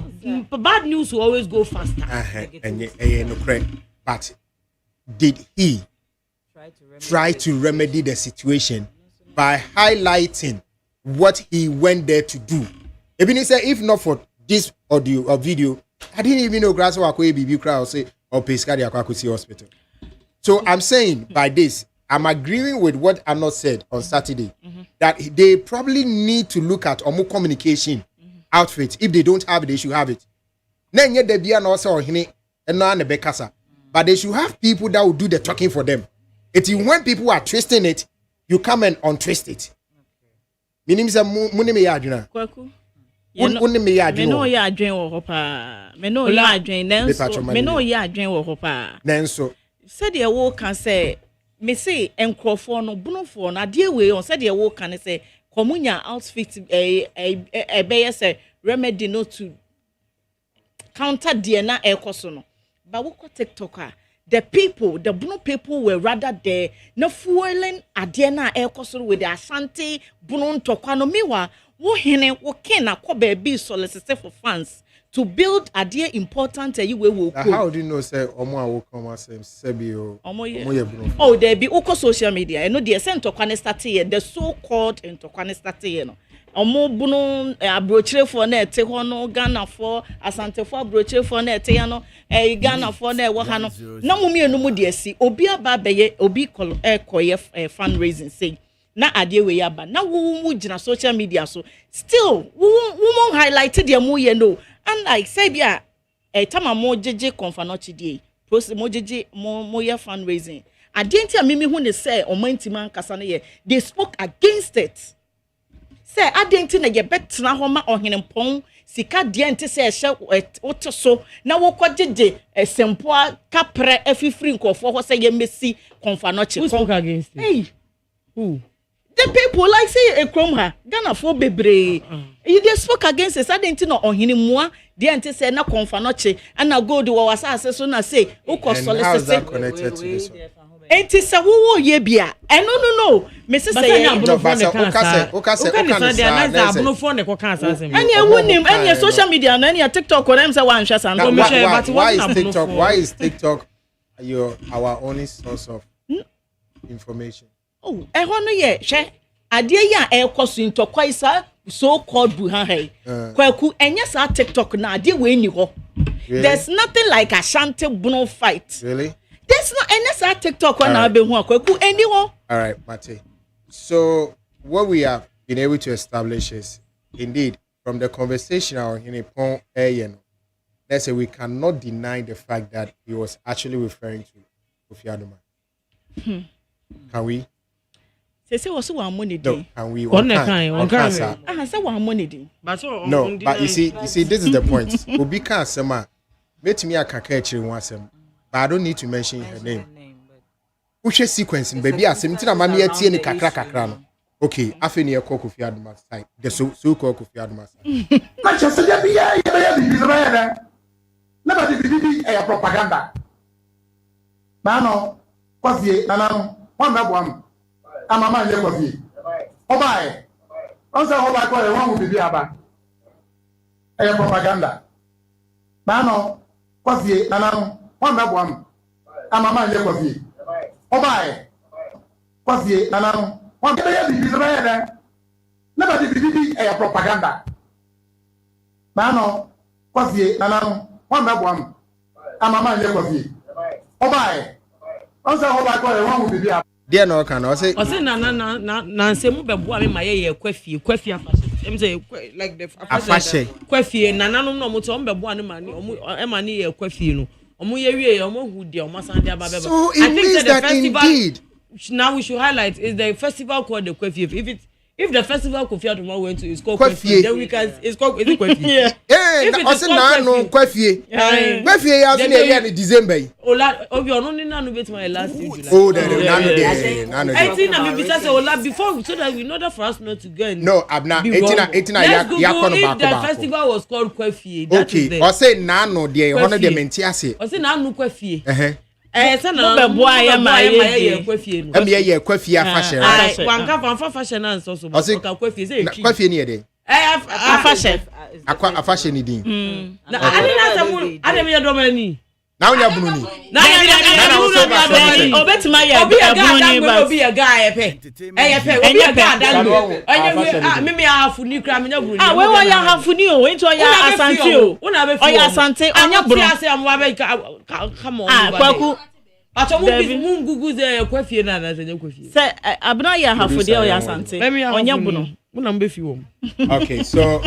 bad news will always go faster. But did he try to remedy the situation by highlighting what he went there to do? Even he said, if not for this audio or video, I didn't even know grass or BB crowd say or Pescadi Aquacusi Hospital. So I'm saying by this, I'm agreeing with what Arnold said on Saturday, that they probably need to look at more communication outfit. If they don't have it, they should have it. Then yet they be an also and not the Bekasa. But they should have people that will do the talking for them. It's when people are twisting it, you come and untwist it. Meaning say money me yaduna. Kwaku. Money me yaduna. Me no ya adwen wo hopa. Me no ya adwen nenso. Me no ya adwen wo hopa. Nenso. Said the wo can say me say enkrofo no bunofo na de we on said the wo can say komunya outfit be say remedy no to counter the na ekoso no. But we ko TikTok the people, the Bruno people were rather there, no fueling Adiana Aircostal with the Ashanti, Bruno Tokano Miwa, Wohene, Wokena, Kobe be solicited for funds to build a dear important you will. How do you know, say, Omo will come and say, Sebio? Oh, there be Oko social media, and no, the ascent to Quanestati, the so called into Quanestati. Omo bunu abrochire for na ete ho no Ghana for Asante for abrochire for na ete ya no Ghana for na wo ha no na mo mienu mu de asi obi aba beye obi koye fundraising say na ade we ya ba na wo mu gina social media so still wo mo highlight de mu ye no and like say bia tama mo jeje konfanochi die process mo jeje mo ye fundraising ade ntia mimi hu ne say omantima nkasa ne ye they spoke against it. Say adenti na ye betena ho ma ohenempon sika de enti say ehye woto so na wo kwagege esempoa kapre afifiri nkofo ho say ye mesi konfanoche. Who spoke against it? Hey, who? The people like say ekrom ha Ghana for bebre you dey spoke against it adenti na ohenemmua de enti say na konfanoche and na go do wa asase so na say uko solicit. How is that connected to this one? Enti se wo ye bia no me se say no but any wonim any social media no any TikTok or them say wan hwe san why is TikTok our only source of information? Oh ho no ye hwe ade ya ekoso ntokwa isa so called buha hey kwaku enye sa TikTok na ade we ni ho. There's nothing like Ashanti Bruno fight. Really? There's not any TikTok on our anyone. All right, Mate. So what we have been able to establish is indeed from the conversation in a point, let's say we cannot deny the fact that he was actually referring to Kofi Adoma. Can we? Say was one money. No, can we? Say one money. No, but you see, this is the point. Obika Sema, met me a kakech once. But I don't need to mention her name. Which sequence, baby? I seem to mammy at any kakra no. Okay, I feel near Kofi Adoma's side. The so called Kofi Adoma's side. Manchester, never did a propaganda. Mano, Kofi, Nano, one. I'm a man, Kofi. Oh, my. Also, how I call it, one will be about a propaganda. Mano, Kofi, Nano. I'm a man, Kofi. Oh, my. Kofi, Nano. One day, never did a propaganda. Mano, Kofi, Nano. I'm a man, Kofi. Oh, my. Also, how I call it, one will be about. Dear no can I say na se mu be boa me ma ye kwafi em say like the afashe kwafi nananom no mo to be boa no ma ni e ma ni ye kwafi no omo ye wie omo hu de omo san de ababa. So it means that indeed now we should highlight is the festival called the Kwefie. If the festival Kofi Adoma went to is called Kwefie, then we can it's called Kwefie. Yeah. Also now no Kwefie. Kwefie ya so na in December. Ola obi ono ni nanu bet my last in July. Oh, nanu. I think na me bisa say Ola before so that in order for us not to go. No, I'm not 18 ya kono back. The festival was called Kwefie. Okay. O say nanu de hono de menti ase. O say nanu Kwefie. No be boy ya ye Kwefie no. Am ye Kwefie fashion. Wan ka fashion na so so. Ka Kwefie say Kwefie ni e de. Fashion. Akwa fashion ni din. Na ani na samu adem ye do mani. Na unya bunu ni. Na obetima ya bunu ni ba. Obi ya guy epe. Obi ya guy dango. Anya me hafu ni kra me nya bunu. We wa ya hafu ni o, ento ya asante o. Oya asante, onya bunu. Ase amwa be come on. Kwaku. Ato mu gugu ze Kwefie na na ze Kwefie. Se abna ya hafu de oya asante. Onya bunu. Una mbe fi wo. Okay, so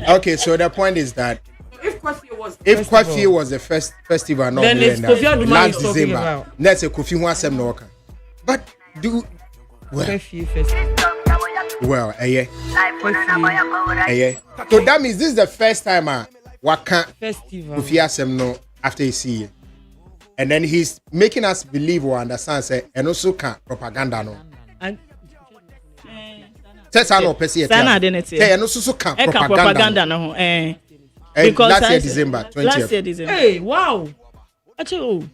okay, so the point is that if Kwefie was the first festival no then it's Kofi Adoma last December, let's say Kofi hu asem no oka. But do Kwefie festival. Well, so that means this is the first time waka festival Kofi asem no after you see it. And then he's making us believe or understand say and also can propaganda no. Say no person yet. Say and also can propaganda no. Because last year December 20th. Last year December. Hey, wow. Actually,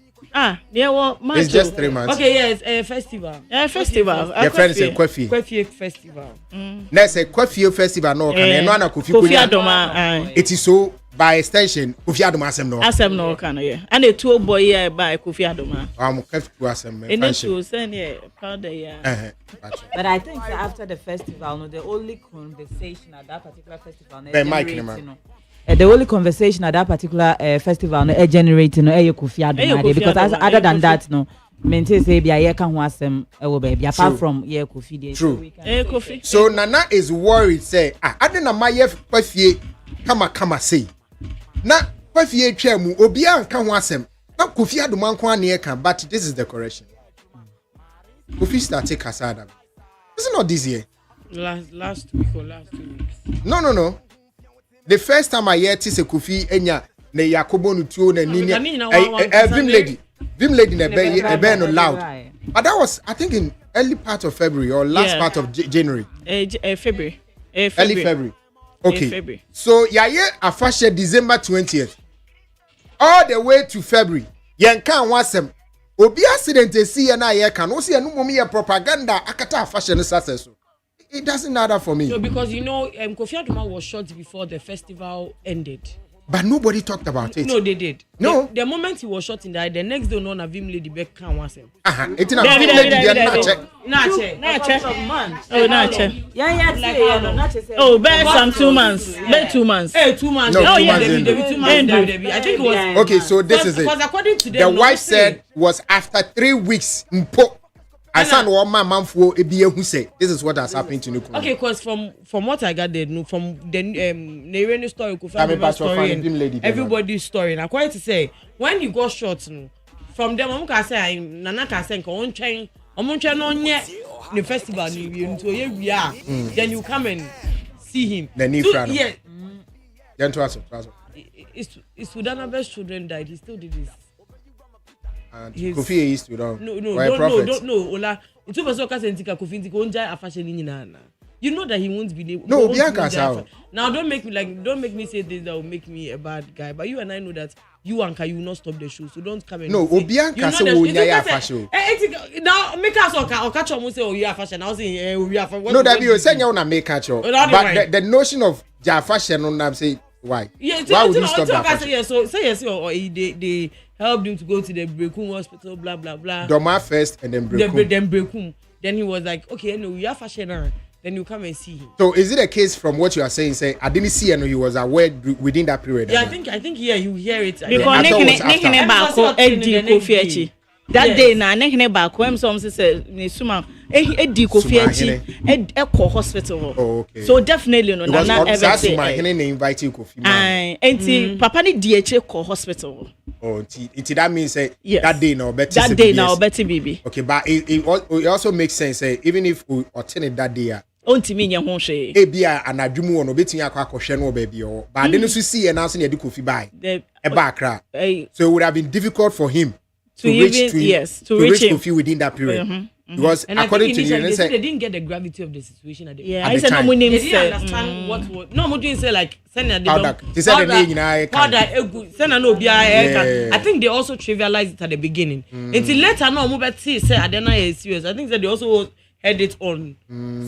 there were it's just 3 months. Okay, yes, a festival. Festival. Your friend say Kwefie. Kwefie festival. Let's say Kwefie festival no can no na Kofi Adoma. It is so by extension Kofi Adoma asem no. Asem no can yeah. And a two boy here by Kofi Adoma. Kofi asem. In the two send yeah powder yeah. But I think that after the festival, no, the only conversation at that particular festival, the only conversation at that particular festival, no, generating no, Kofi Adoma because other than that, no, maintain say be a can wasem baby apart from Kofi. True. Kofi. So Nana is worried. Say, I didn't know my Kwefie kama say. Na Kwefie twemu obi anka ho asem. Na Kofi Adoma nko ane kan, but this is the correction. Kofi started Kasada. Is it not this year? Last week or last 2 weeks. No. The first time I heard this Kofi enya ne Yakobo nutuo na nini Vim lady na be no loud. But that was I think in early part of February or last part of January. February. Early February. Okay. February. So afashe December 20th. All the way to February. Yen kan wasem. Obi accident see na ye kan. O see anu momi ye propaganda akata afashe no success. It doesn't matter for me. No, because Kofi Adoma was shot before the festival ended. But nobody talked about it. No, they did. No. The moment he was shot in the eye, the next day, no, na Vim lady back can was him. It's not Vim lady. Oh, bear some 2 months. Bear 2 months. Hey, 2 months. No, 2 months. I think it was. Okay, so this is it. Because according to them, the wife said was after 3 weeks. I said, "Well, my mom for who say this is what has happened to Nuku." Okay, because from what I got there, from the Nairobi story, story, and everybody's story, and according to say, when you got shot, from them, I'm gonna say, Nana can say, on chain on yet the festival, so here we are. Then you come and see him. Yeah. Then to us, it's Sudan best children died. He still did this. Kofi used to don't. No. Ola, it's over so Kasentika Kofi Ntiko onja afashe ni na. You know that he won't be able. No, Bianca. Now don't make me say this that will make me a bad guy. But you and I know that you Anka, you will not stop the show. So don't come and no, Bianca say onya afashe. Now make us or catch on say you afashe. Now say we are. No, that you say you na make catch. But the notion of afashe no na say why? Why would you stop that? Say yes or they helped him to go to the Brekum hospital, blah blah blah. Doma first and then Brekum. Then Brekum. Then he was like, okay, no, we are fashion now. Then you come and see him. So is it a case from what you are saying? Say I didn't see and he was aware within that period. Yeah, I think yeah, you hear it. Because that day na ne hene ba ko em so say ne suma edi Kofi achi e hospital. So definitely no na ever say my hene invite Kofi man. Enti papa ni di eche ko hospital. It that means that day now better. That day now better baby. Okay, but it also makes sense even if we attend that day. Ontimi nye ho hwe. Ebia anadwumu ono betimi akwa no baby o. But then so see and answer the Kofi by. E ba Accra. So it would have been difficult for him to reach Kofi within that period. Because and according to you, they didn't get the gravity of the situation at the yeah, I said no they didn't understand what was no mo doing say like send a I think they also trivialized it at the beginning. Until later no mo better say Adena is serious. I think that they also had it on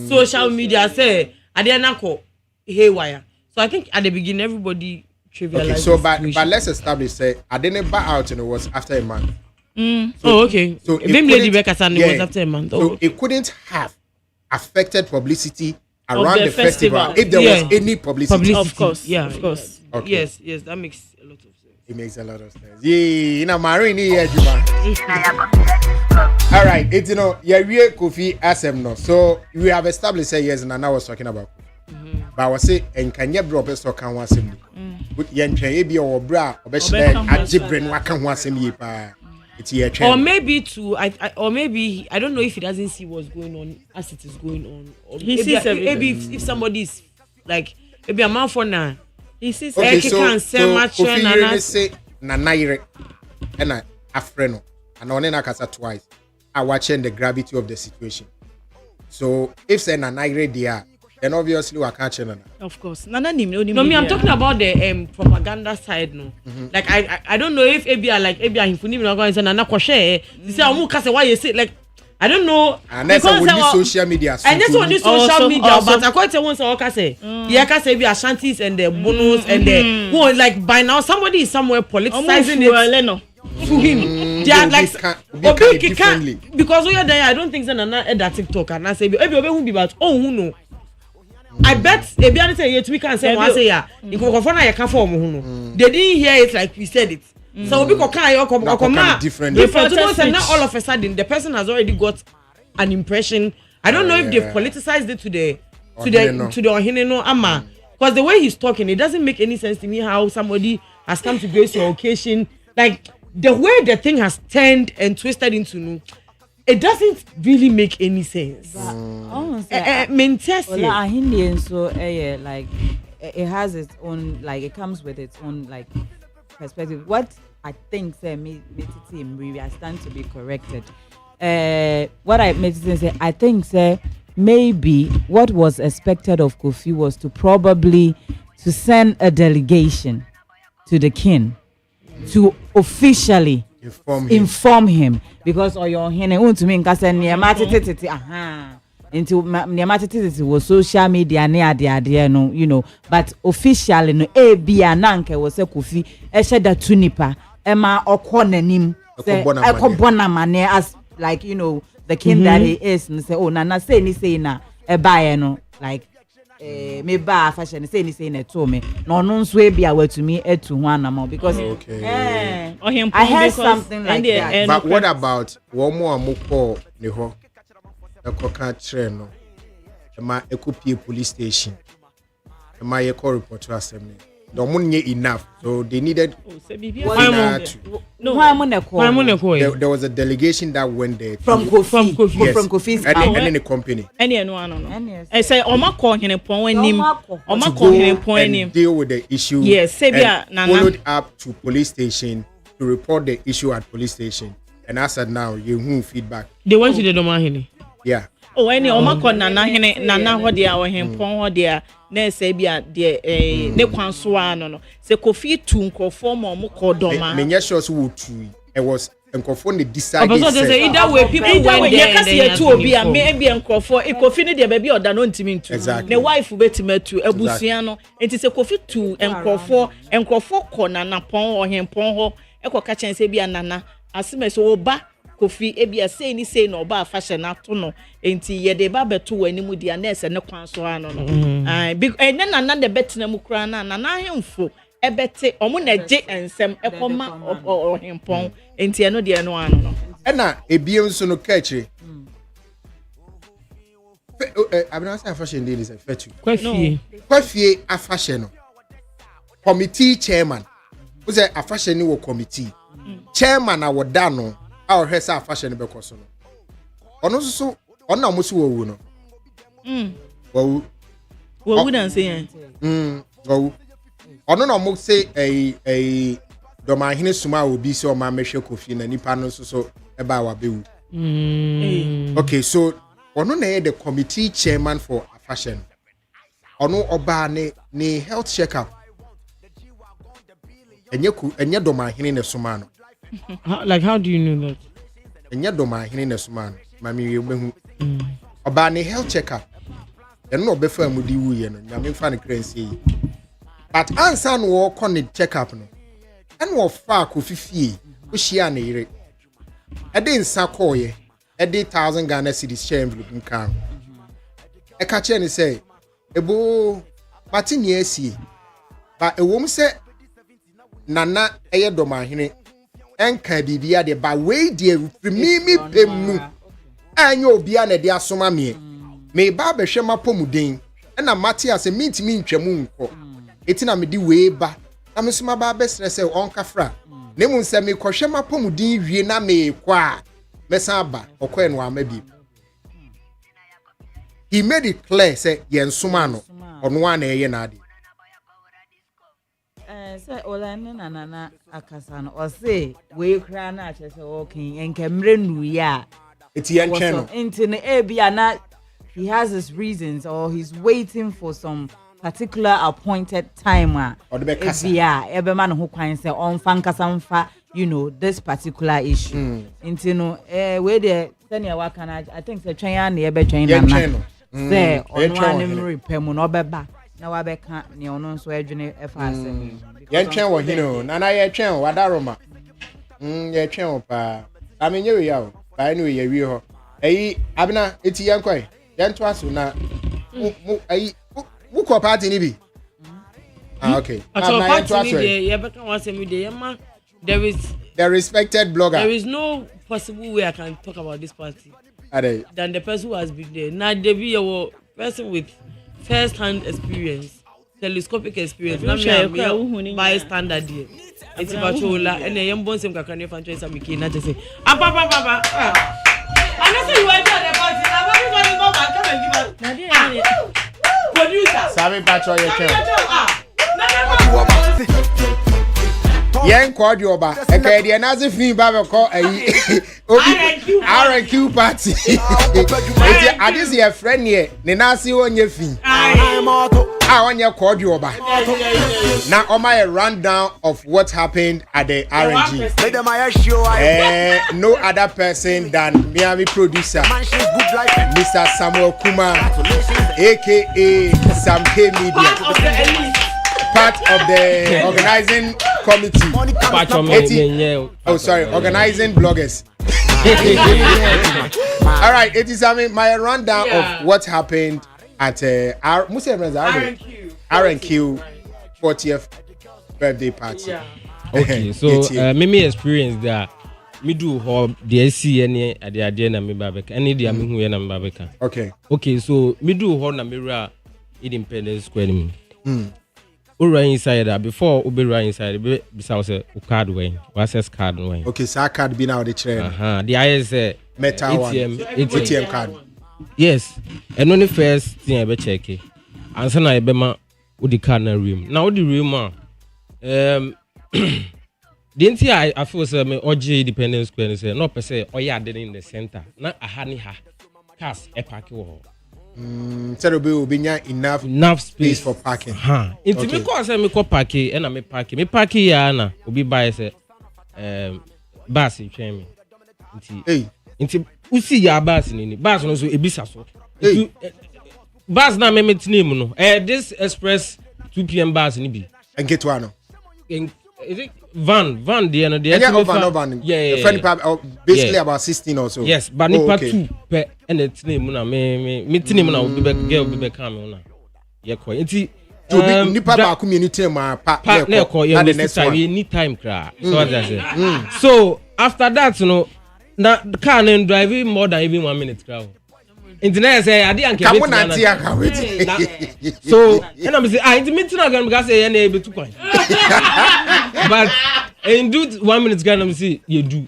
social media say Adena ko haywire. So I think at the beginning everybody trivialized. Okay, so but let's establish say Adena back out and it was after a month. So, okay. So Lady Becca was after a month. So it couldn't have affected publicity around the festival if there was any publicity. Of course. Yeah, of course. Okay. Yes, that makes a lot of sense. It makes a lot of sense. Yeah, you know, Marine here, Juma. All right, it's we Kofi asem no. So we have established yes, and I was talking about. But I was say and can you drop us talk one assembly? But yen can be or bra or best ajibren waka one assembly pa. Or maybe or maybe I don't know if he doesn't see what's going on as it is going on. Or he sees maybe if somebody is like maybe a man for now. He sees okay, so Kofi say Nanaire and Afreno and Onena Kasa twice are watching the gravity of the situation. So if say Nanaire there, then obviously we can't change. Of course. No, I'm talking about the propaganda side no. Like I don't know if Abia like Abia Hifuni not going to say Nana Kwashe. You say Omu Kase why you say like I don't know. And that's on the social media. And that's on the social media. But I quite say once I Kase. Yeah, Kase be Ashantis and the bonus and the who like by now somebody is somewhere politicizing it. To him, they are like because we are there. I don't think that Nana that TikTok and I say Abia who be but who know. I bet Ebiani say you we can say one say ya. You go confirm na you can form who. They didn't hear it like we said it. So we go can you different. Now all of a sudden the person has already got an impression. I don't know if they've politicized it to the Ohineno Ama. Because the way he's talking, it doesn't make any sense to me how somebody has come to grace your occasion. Like the way the thing has turned and twisted into it doesn't really make any sense. Like it has its own like it comes with its own like perspective. What I think I stand to be corrected. What I made say I think maybe what was expected of Kofi was to probably to send a delegation to the king to officially inform him because your hene to me nkasa niema tete into niema tete was social media ne ade no you know but officially no bia nanke was Kofi eheda tunipa ema okonanim ekobona mane as like you know the king that he is and say oh nana say ni say na ebae no like me ba fashion say ni say na to me no nso bia watumi etu ho anama because I heard something like that. But what about one more amoko ne ho ekoka kire no ma ekopie police station ma ye call report to assembly the money enough so they needed there was a delegation that went there from Kofi yes. from Kofi's and in the company I say Omako Henepon and deal with the issue yes followed up to police station to report the issue at police station and as said now you feedback they went to the Domahini yeah any Omako Nana ho dia or Hempon ho dia na say bia de ne kwanso no say Kofi tu nkofo ma omko doma me nya sure so wo tu it was nkofo ne decide because they say either way people went there and they tu obi a me bia nkofo Kofi ne de baby oda no ntimi ntu ne wife betima tu abusua no enti say Kofi tu nkofo ko nana pon o Hempon ho ekoka chen say bia nana asime so oba Kofi ebia say ni say no ba fashion ato no enti ye de ba beto wanimu dia na ese ne kwanso ano no big na de betina mu kura na ahemfo ebete omo na je ensem ekoma o Hempon enti eno de no ano no ena ebiem so no catch I don't say fashion day is a fetu. Kwafie a fashion no. Committee chairman. Who say a fashion no committee. Chairman a woda no. Our hesa a fashion be koso no. Ono so ona mo so wo no. Wo wouldn't say. Wo. Ono no mo say a domahine suma obi se o ma mehwe kofi na nipa no so e ba wa bewu. Okay, so ono na the committee chairman for a fashion. Ono oba ne health checkup. Enye domahine ne suma no. Like how do you know that? Enye domahine ne suma no. Mami we behu. Oba ne health checkup. Eno no be fa amudi wuye no. Nyame fa ne krensi. But ansa no wo kon ne checkup no. Eno wo fa akofifie. Wo hia na yire. Ede nsa koye. Ede 1000 Ghana cedis share envelope nkan. E ka che ni say ebo matini esie. Ba ewom se nana eye domahene enka bibia de ba we de mimi pemu anyo obia na de asoma me ba behwe mapomuden na Matias mintimi ntwam nko etina me di we ba na me soma ba besre se onka fra na mu nse me kohwe mapomuden wie na me kwa mesa ba okwe no amabi. He made it clear say yen soma no ono ana eye na ade. Say OLA nana akasa no or say we kra na achese walking enke mre nu ya. It's yen channel. Into the ebia na he has his reasons or he's waiting for some particular appointed timer. Or the be kasa. Yeah, ebe man who kwan say on fan kasa mfa, you know, this particular issue. Into no we the senior wakana I think say twen na ebe twen na. Say on one repair mo no beba. Na wa beka ne ono so adwene efa asem. Ye twen wo hino nana ye twen wadaroma. Ye twen wo pa. Amenye we ya o. Ba ni we ye wi ho. Eyi abina eti ye nkoi. Ye nto aso na eyi wo ko party ni bi. Okay. Abina ye nto aso. Ye beka wan say me dey yema there is the respected blogger. There is no possible way I can talk about this party. Than the person who has been there. Now they be a person with first-hand experience, telescopic experience. Now me by standard here. It's about OLA and the young boys in Kakane franchise are making not to say. Papa. I know say you are there about it. I'm going to come and give us. Producer. Sammy Pacho Yen kwadi oba e ka de na ze fin ba be ko ayi RQ party eti adis ye friend ye ne na se onye fin onye kwadi oba na o my rundown of what happened at the RNG. No other person than Miami producer Mr. Samuel Kuma aka Sam K Media, part of the organizing committee. Organizing bloggers. All right, it is my rundown of what happened at RNQ 40th birthday party. Okay, so me experience that me do how the SC any at the idea na me babeka any dia me hu na me babeka. Okay, so me do how na me ra Independence Square ni. Ura inside that before ube ra inside be bisa say card way access card way. Okay, so card be now the train. The IS metal ATM card. Yes, and only first thing I be check it. Answer na be ma udi card na room. Now the room the entire I feel say me OJ Independence Square say no per se oya dey in the center. Na aha ni ha cars e park wo. So be enough space for parking. If me call say me call parking and me parking. Me parking ya na obi buy say bus e twen me. Nti usi ya bus ni bus no so ebisa so. Bus na me metinemu no. This express 2 p.m. bus ni bi. And get one no. Is it van there no there. Yeah. The friend basically about 16 or so. Yes, but nipa 2 per and it's name na me tinemu na obi be girl be come na. Ye ko. Nti nipa ba community ma pa na the next time we need time kra. So what I say. So after that you know na the car and driving more than even 1 minute crowd. Internet say I didn't come on and so and I'm say I intimate na gan because say na ebe 2 coin. But in do 1 minute gan I'm say you do.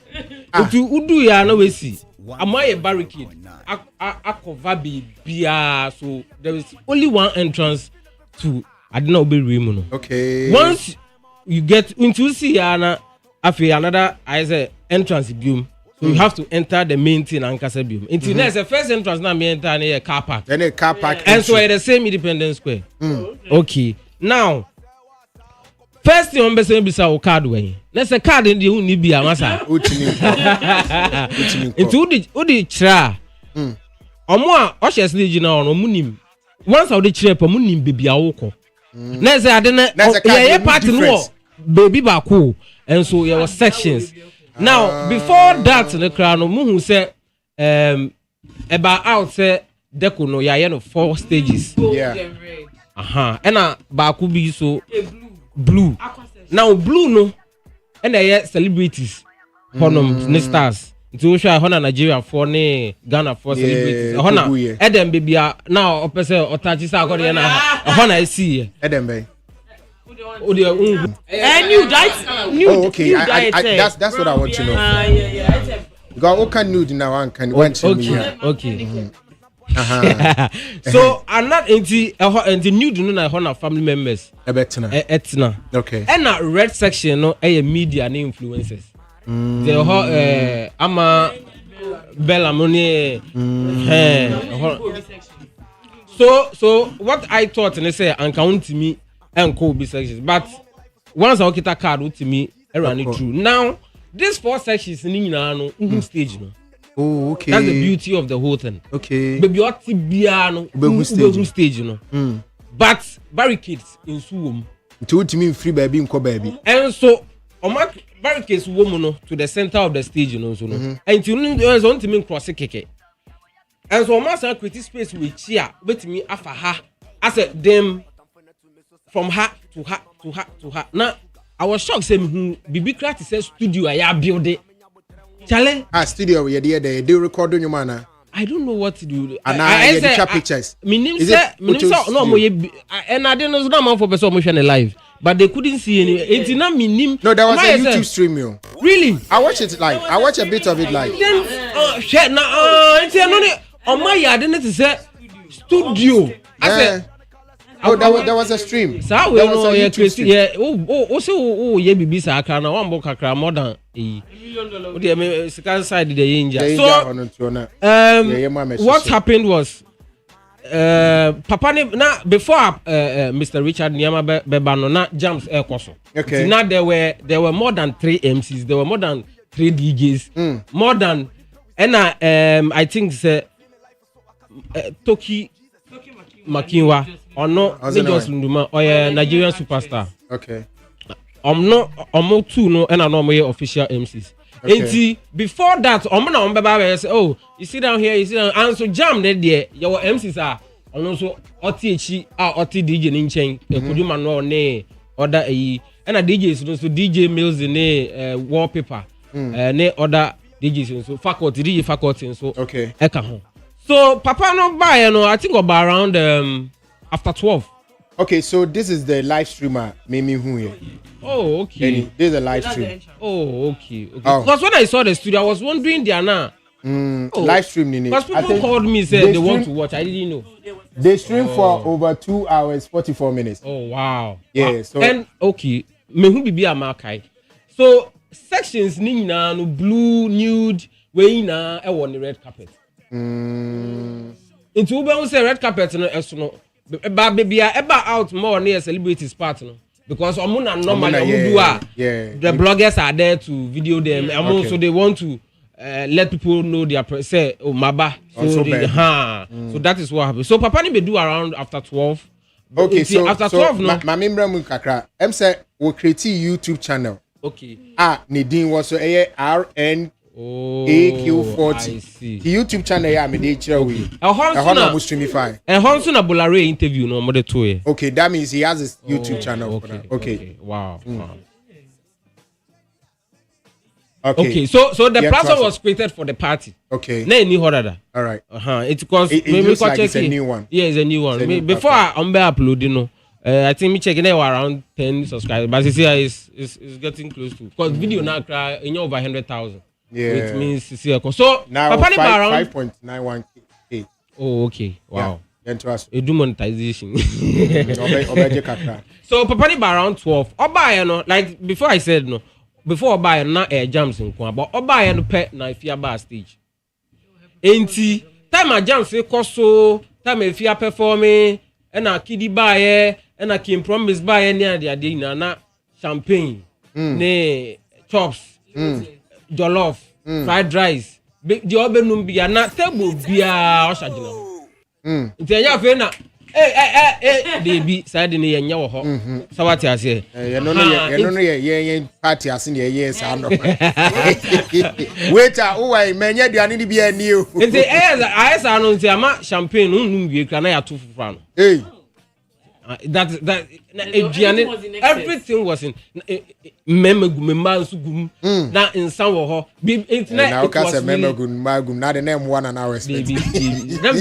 If you do ya na we see. Am I a barricade? I cover bia so there is only one entrance to I don't know be room. Okay. Once you get into see na after another I say entrance biom. So you have to enter the main thing and Casa Bium. Until there's a first entrance now me enter near a car park. Then a car park. And so it's the same Independence Square. Okay. Now first thing on be say bisa o card way. Let's a card in the uni be a massa. Into the tra. Omo a obviously you know no munim. Once of the chire pa munim baby awoko. Let's say I didn't yeah part no baby baako. And so there was sections. Now before that the crown muhu say about out say deco no ya no 4 stages. Yeah. And baako bi so blue. Now blue no and they celebrities honum ne stars. Nti we show hona Nigeria for ne Ghana for celebrities. Hona Edem baby now opese otachi sa akode na hona see Edem be. New diet. Oh, okay. That's what I want to know. Yeah. Because what can nude now one can went to me. Okay. So I'm not into nude no na hona family members. Etna. Okay. And that red section no media and influencers. The ama Bella Money. So what I thought and they say and count me and co be sections, but once I get a card to me, around it through. Now this 4 sections in no stage no. Oh, okay. That's the beauty of the whole thing. Okay. Baby, what no stage no. But barricades in Suwum. To me free baby in baby. And so on my barricades woman no to the center of the stage no so no. And to on to me cross keke. And so my son create space with cheer with me after her. I said them from her to her to her to her. Now I was shocked saying Bibi Krati says studio I build it. Chale? Studio we they record on your man. I don't know what to do. And I say pictures. No mo and I didn't know no man for person motion live. But they couldn't see any. It's not minim. No, there was a YouTube stream. Really? I watched it live. I watched a bit of it live. Then shit it's on my yard didn't say studio. I said oh, there was a stream. So we know yeah Christy yeah oh yeah bibi sa aka na one book akra more than $1 million. What the second side the danger. So what happened was Papa na before Mr. Richard Niama Bebano na jams air koso. Okay. Now there were more than 3 MCs, there were more than 3 DJs, more than and I think say Toki Makinwa or no Lagos Lunduma or Nigerian superstar. Okay. No 2 no and I know my official MCs. Okay. Before that, say, oh, you sit down here, you sit down, and so jam there, your MCs are also OTH, OT DJ in chain, could you man ne order a and a DJ so DJ Mills in a wallpaper, ne other DJs so faculty, DJ faculty and so okay. So Papa no buy, I think about around after 12. Okay, so this is the live streamer, Mimi Huye. Oh, okay. This is a live stream. Oh, okay. Because when I saw the studio, I was wondering there now. Live stream, because people called me said they want to watch. I didn't know. They stream for over 2 hours, 44 minutes. Oh, wow. Yeah. Wow. So and okay, me who be a markai. So sections ni na no blue, nude, we na e on the red carpet. Into Uber say red carpet no no. But baby eba out more near celebrities part no. Because Omuna normally the bloggers are there to video them. So they want to let people know their say Maba. So so that is what happens. So Papa ni be do around after 12. Okay, so after 12 no. My member mu kakra. Em say we create YouTube channel. Okay. Nadine was so RN AQ40. The YouTube channel ya me dey chira we. Ehona mo streamify. Ehonso na Bolare interview no mo dey to here. Okay, that means he has his YouTube channel. Okay. Wow. Wow. Okay. So the platform was created for the party. Okay. Na any horror. All right. It's because it looks like it's a new one. Yeah, it's a new one. Before I'm uploading, I think me checking it around 10 subscribers, but you see, it's getting close to because video now cry in over 100,000. Yeah, which means so now 5.91k. Oh, okay. Wow. Yeah. You do monetization. So Papa around 12. Oba no, like before I said no. Before Oba na air jams in Kwa, but Oba no pet na if you bar stage. Enti time a jams e so time if you performing and a kiddie buy and a Kim promise buy near the adina na champagne, ne chops, jollof, fried rice. The obenum be na table bia oshagina. Nti enya fe na baby side ni yenya wo ho so what you say you no ye party as in the years and wait who I menye duane ni bia ni o nti asa no nti ama champagne num wie kra na ya to fufura no that everything was in memma sugum na insan wo ho na o ka se memma magum na the name one and hours baby na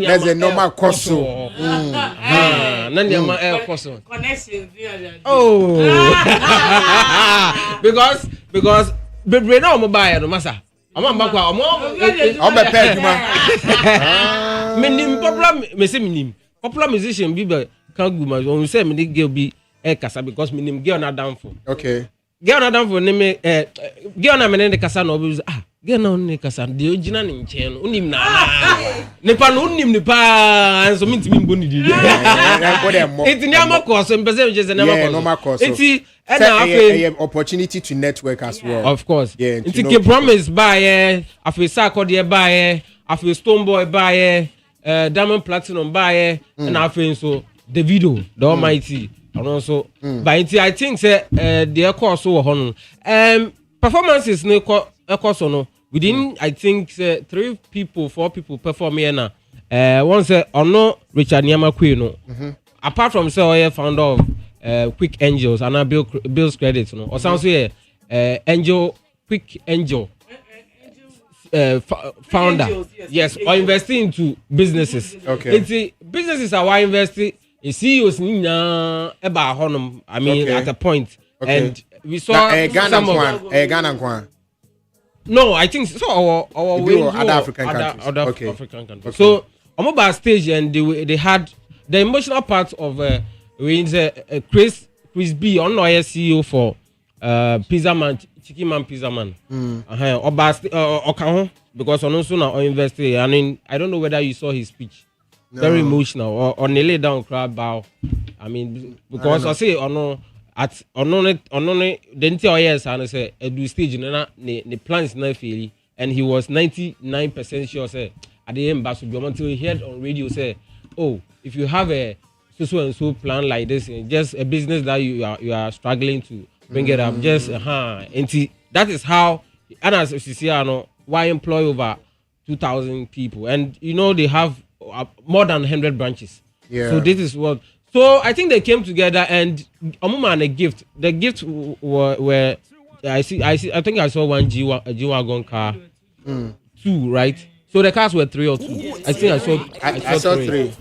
there's a normal cost na nyama cost connections oh because bebre na o mo buy no masa amamba kwa o be pay aduma minim popular musician bi be kan gu ma on say me girl bi kasa because minim girl na down for okay girl na down for me girl na me ne kasa na obi girl na on ne kasa de ogina ne nche no unim na ne pa no unim ne pa so mintimi mboni di it ni amako so mpese me jese na amako it it's opportunity to network as well of course yeah it can promise buy afisa akode buy afisa stone boy buy diamond platinum buy and afin so the video the almighty and also but I think say the course so ho performances no course no within I think 4 people perform here na one say ono Richard Nyamakwe no apart from say founder of Quick Angels and Bill's credit no or sound say Angel Quick Angel founder Angels, yes or investing into businesses okay businesses are why investing in CEOs ninya eba honum I mean at a point and we saw some of Ghana no I think so our way other African countries so on mobile stage and they had the emotional part of Chris B on our CEO for Pizza Man Chicken Man Pizza Man because on also now invest I mean I don't know whether you saw his speech very emotional or nearly down crowd bow I mean because I say no at then tell yes and say do stage na the plans na fail and he was 99% sure say at the end until he heard on radio say oh if you have a so and so plan like this just a business that you are struggling to bring it up just and that is how and as you see why employ over 2,000 people and you know they have more than 100 branches so this is what so I think they came together and a gift the gift were I think I saw one G-Wagon car 2 right so the cars were 3 or 2 I think I saw 3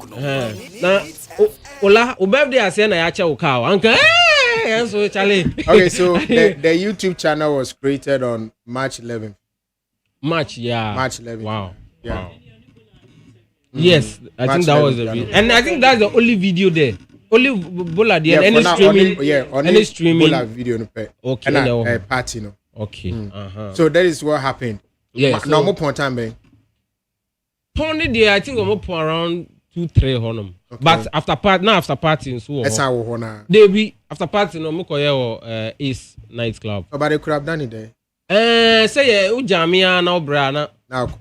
now Ola birthday I say na ya che car anka so Charlie okay so the YouTube channel was created on March 11th March 11th wow yes I think that was the video and I think that's the only video there only Bola there any streaming any streaming Bola video no pay okay and party no okay so that is what happened yes no more point time be Pony there I think almost around 2-3 honum but after party so they be after party no mo koye Ace nightclub but they could have done it there say ujamia na obra na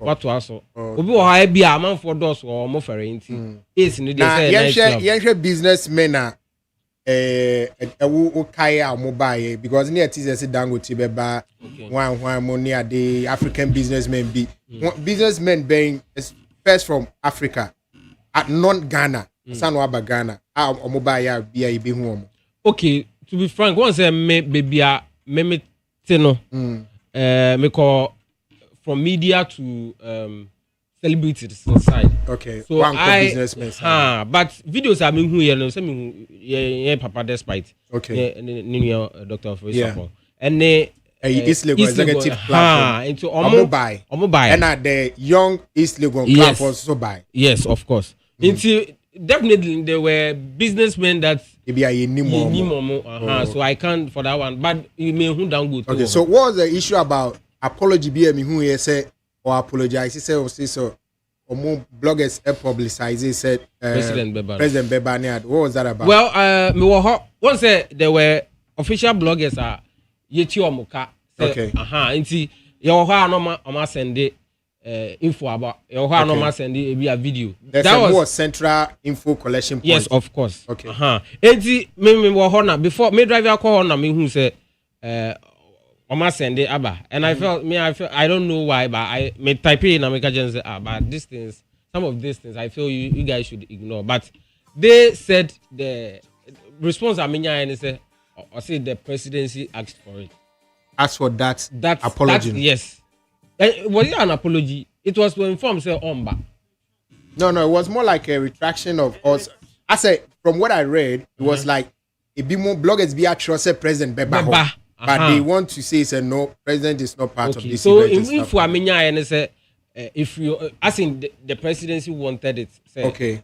what was obi wo ha bia amanfo dos o mo fere nti Ace ni dey say nightclub yen businessmen na ewu kai a mo buy because near teaser Dangote be ba one money a day African businessmen be businessmen being first from Africa at non-Ghana, Sanwa Ghana, our mobile be hu. Okay, to be frank, once I me baby me no. Me call from media to celebrities inside. Okay. So one businessman. But videos I mean who you know, say me yeah Papa despite. Okay. Yeah, Dr. For example. And they East Legon executive platform into Omobai and at the young East Legon platform also buy. Yes, of course. Into definitely there were businessmen that so I can't for that one, but you may who down good. Okay, so what was the issue about apology? BM who he said or apologize? He said or say so. Or more bloggers publicize. He said President Beba. What was that about? Well, me once there were official bloggers Yeti or Muka. Okay. Inti your no send info about your no send a video. There's that a was more central info collection point. Yes, of course. Okay. Enti me ho before me drive call na me who say send aba and I felt I don't know why, but I may type in America say but these things, some of these things I feel you guys should ignore. But they said the response and say or say the presidency asked for it. As for that apology. Yes. Was it an apology? It was to inform say Omba. No, it was more like a retraction of us. I said from what I read, it was like it be more bloggers be trusted President Beba. But they want to say no, president is not part of this. So if and say if you as in the presidency wanted it, say okay.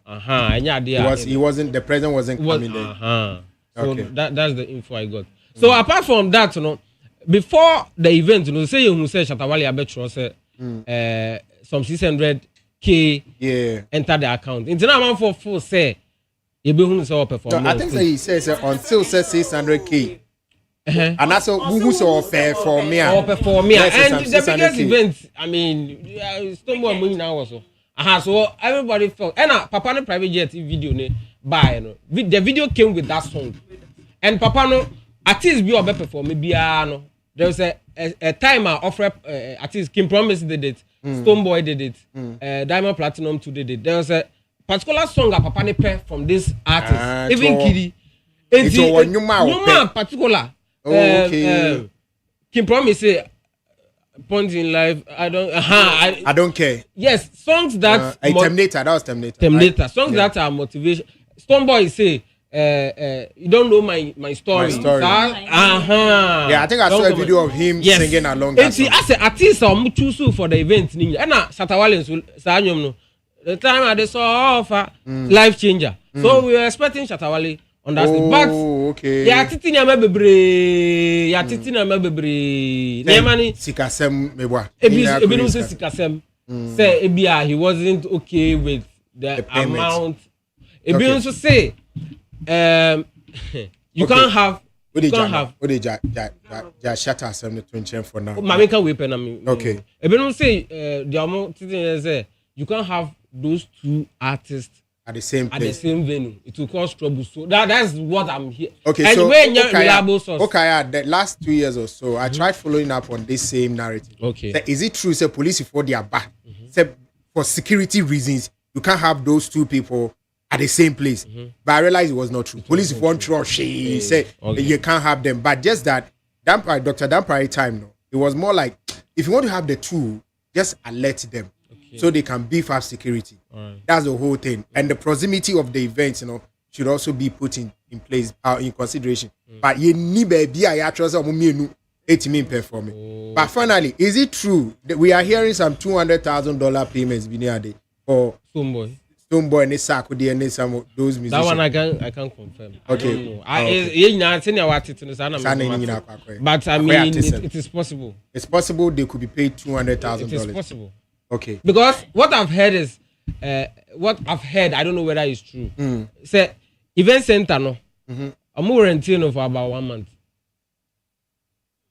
He wasn't the president wasn't coming there. So that's the info I got. So apart from that, before the event, say you say Shatawale Abetro say some 600K enter the account. Internal man for say you be who say perform. No, I think he says until say 600K. And that's who saw fair for me. And the biggest event, I mean, Stonewall money now also. So everybody felt. And Papa no private jet video ne buy the video came with that song. And Papa no artist be obe perform maybe no. There was a timer offer artist Kim Promise did it, Stoneboy did it, Diamond Platinum 2 did it. There was a particular song that Papa ne play from this artist, even Kidi. It's one new particular. Okay. Kim Promise say point in life. I don't care. Yes, songs that Terminator. That was Terminator. Terminator. Right? Songs that are motivation. Stoneboy say, you don't know my story. Yeah, I think I saw a video of him singing along that song. As an artist, I'm choosing for the event. And Shatawale no. The time I saw offer life changer. So we were expecting Shatawale. Understand? But okay. Ya titi na mebebre. Nemani sikasem mebwa. Ebi no say sikasem. Say ebia he wasn't okay with the amount. Ebi no say you can't have what they just shut us on the 20 for now. Mama can weep na me. Okay. Ebi no say the amount titi say you can't have those two artists at the same place. At the same venue. It will cause trouble. So that's what I'm here. Okay, and so the last 2 years or so, I tried following up on this same narrative. Okay. So is it true, say police for their back? Say for security reasons, you can't have those two people at the same place. But I realized it was not true. Police want to she said you can't have them. But just that Dr. Dampari time, no. It was more like if you want to have the two, just alert them. So they can beef up security. Right. That's the whole thing. And the proximity of the events, should also be put in place in consideration. But you need be a trust of me 80 million performing. But finally, is it true that we are hearing some $200,000 payments being a day for Stoneboy and Sakudi and some of those musicians? That one I can confirm. Okay. But I mean, it is possible. It's possible they could be paid $200,000. It is possible. Okay. Because what I've heard is, I don't know whether it's true. Say, event center, no. I'm renting for about 1 month.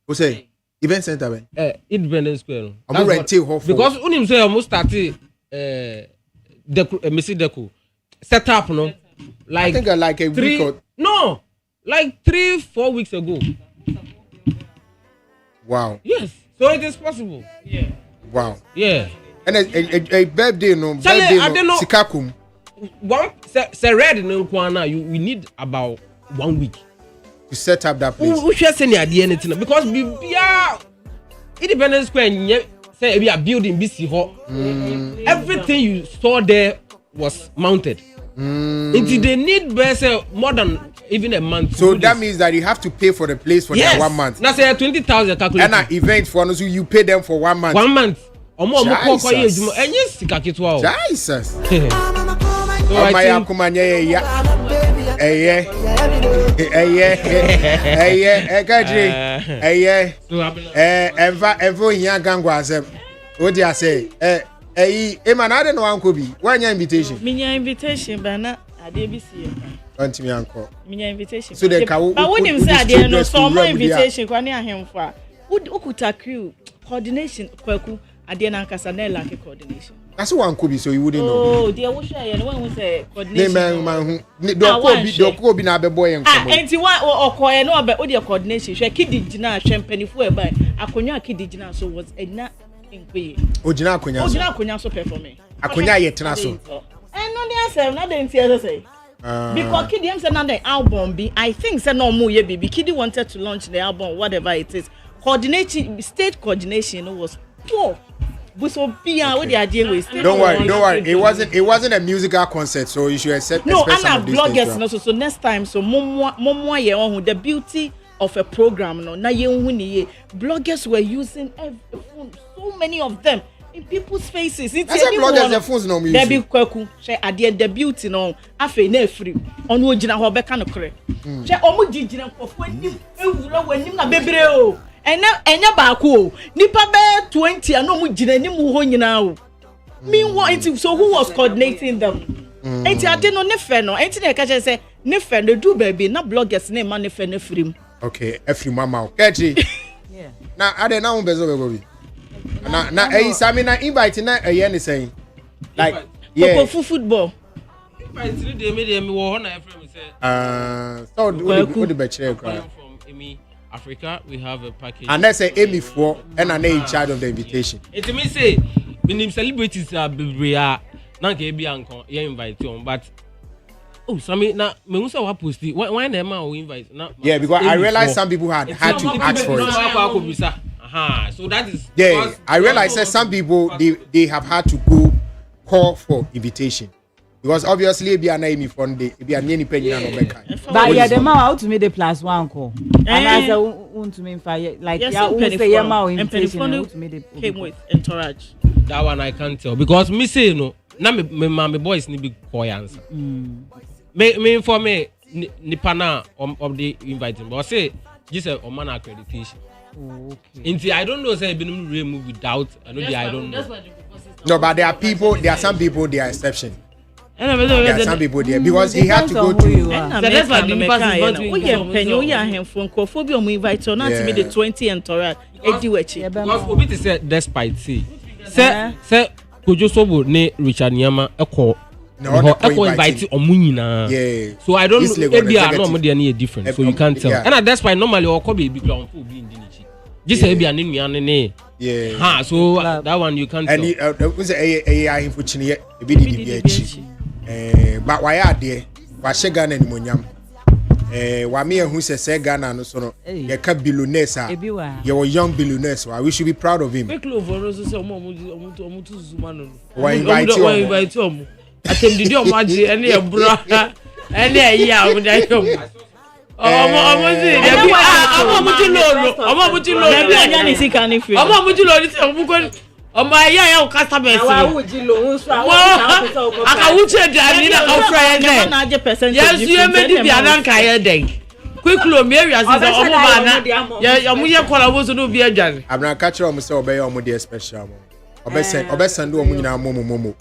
Who say? Event center, man? Independence Square. I'm renting for. Because when you say I must start deco set up, no. Like I think like a week or... No, like 3-4 weeks ago. Wow. Yes. So it is possible. Yeah. Wow. Yeah. And a birthday, Sikakum. One say red no kwana, we need about 1 week. to set up that place. Who should say near the anything because Independence Square say we are building BC hall. Everything you saw there was mounted. They need more than even a month. So that means that you have to pay for the place for that 1 month. That's 20,000 calculation. And an event for us, you pay them for 1 month. 1 month. Jesus. So I invitation but na ade bi see want me uncle minya invitation so they can but when him say ade no so more invitation kwa ne ahemfo a ukuta crew coordination kwaku ade na nkasa na lack coordination. That's one could be so you wouldn't know. Oh, dear, what share you when we say coordination. Man, don't be na be boy and come. Enti one or koye no be o dear coordination. She kidi jina championifo e ba. Akonya kidi jina so was e na enkoye. Ojina akonya. Ojina akonya so perform. Akonya yetena so. No dey say na dey ntia say. Because Kidi said na the album be I think say no more ye baby. Kidi wanted to launch the album whatever it is. Coordination state coordination was poor. Don't worry. It wasn't a musical concert, so you should accept. No, and our bloggers, no. So next time, so more ye on the beauty of a program, no. Na ye bloggers were using so many of them in people's faces. It's bloggers the phones no music. Debbie Kweku, she at the beauty no. Afe na free. Onu ojina ho be ka no kre. She omo jijina nkofo anim ewuro wanim na bebre o. Enya baako nipa be 20 ano mu gina ni mu ho nyina o meanwhile so who was coordinating them enti ade no ne fe no enti na ka say ne fe no do baby na bloggers na ma ne fe na frim okay every mama o keji yeah na ade na bezo be na sami na invite na ne saying like yeah football invite dey me wo ho na every say so what the bachelor from Emi Africa, we have a package. And let's say Amy for and I'm in charge of the invitation. It means say when celebrities are bibria, na ke bi anko you invite you but Sammy na me who say what post it why na man we invite na yeah because I realized some people had to ask for it. So that is I realized that some people they have had to go call for invitation. Because obviously be an Amy Fonde, be an any penny no meka. But yeah, the man out to me the +1 call. And as a want to me fire like yeah, who say yeah ma invitation to me the came with entourage. That one I can't tell because me say no, na me boys ni big boy answer. Me inform me nipa na of the inviting but say just a man accreditation. Okay. Inti I don't know say been remove without I don't know. No, but there are some people they are exception. There are some people there because he had to go to. That's why the person we invite on to me the 20 entourage. Because obi to say despite say Kojo Sobo ne Richard Nyama eko invite omunyina. Yeah. So I don't know maybe I know there any different so you can't tell. And that's why normally or be big ground for be in dinichi. Just say be an ne. Yeah. So that one you can't tell. And was a him for chini e be di but why are there? Why she Ghana ni monyam? Why me who say Ghana no so no? You can billionaires are. You are young billionaires. We should be proud of him. Why invite you? Atem didi omaji ene ebura ene eya omudayo. Omo muti lolo. Ebi anya ni sika ni free. Omo muti lolo ti omugo. Omo ya o customers. Awa wuji lo nso aka wuche dani na ofra ye dey. Na je percentage. Yes, you me di ananka ye dey. Quickly me area say omo ba na. Ya omo ye kola wo so no bi adwane. Abna catch omo say obey omo dey special mo. Obesend omo nyina momo.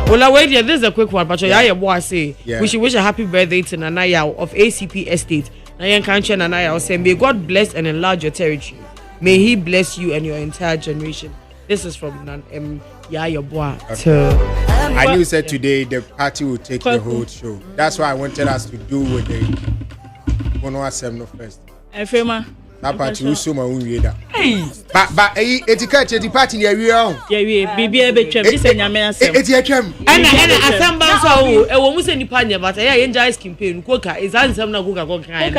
Well, wait here. This is a quick one, but your boy say we should wish a happy birthday to Nanaya of ACP Estate. Nayan Kancha Nanaya say, may God bless and enlarge your territory. May He bless you and your entire generation. This is from your boy. I knew said today the party will take the whole show. That's why I wanted us to do with the 107 first. Efema. That party will show my own reader. But etiquette the party near we on. Yeah, bibi ebe twem. This is nyame asem. Eti twem. And asamba so e wo mu se nipa nya but e enjoy skin pain koka is ansem na koka kon kan.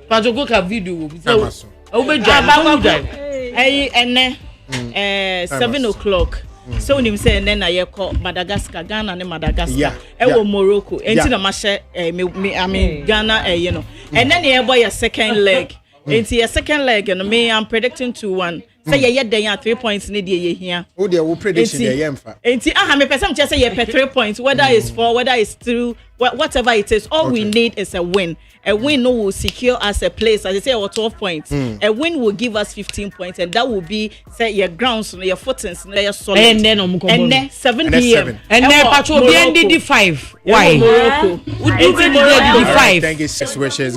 Pajogo ka video. Ene 7 o'clock. So when him say then I call Madagascar, Ghana and Madagascar. Morocco. Enti na mashe I mean Ghana you know. And then you boy a second leg. Enti a second leg and me I'm predicting 2-1. Say ye there 3 points need ye here. Oh there will prediction there yemfa. Enti me person just say ye per 3 points whether it's 4 whether it's 2 whatever it is all we need is a win. A win will secure us a place, as I say, or 12 points. A win will give us 15 points, and that will be say your grounds, your footings, your solid. And then 7 p.m. And then Patrol BND 5. Why? Morocco. Would you be the 5? Thank you. Wishes.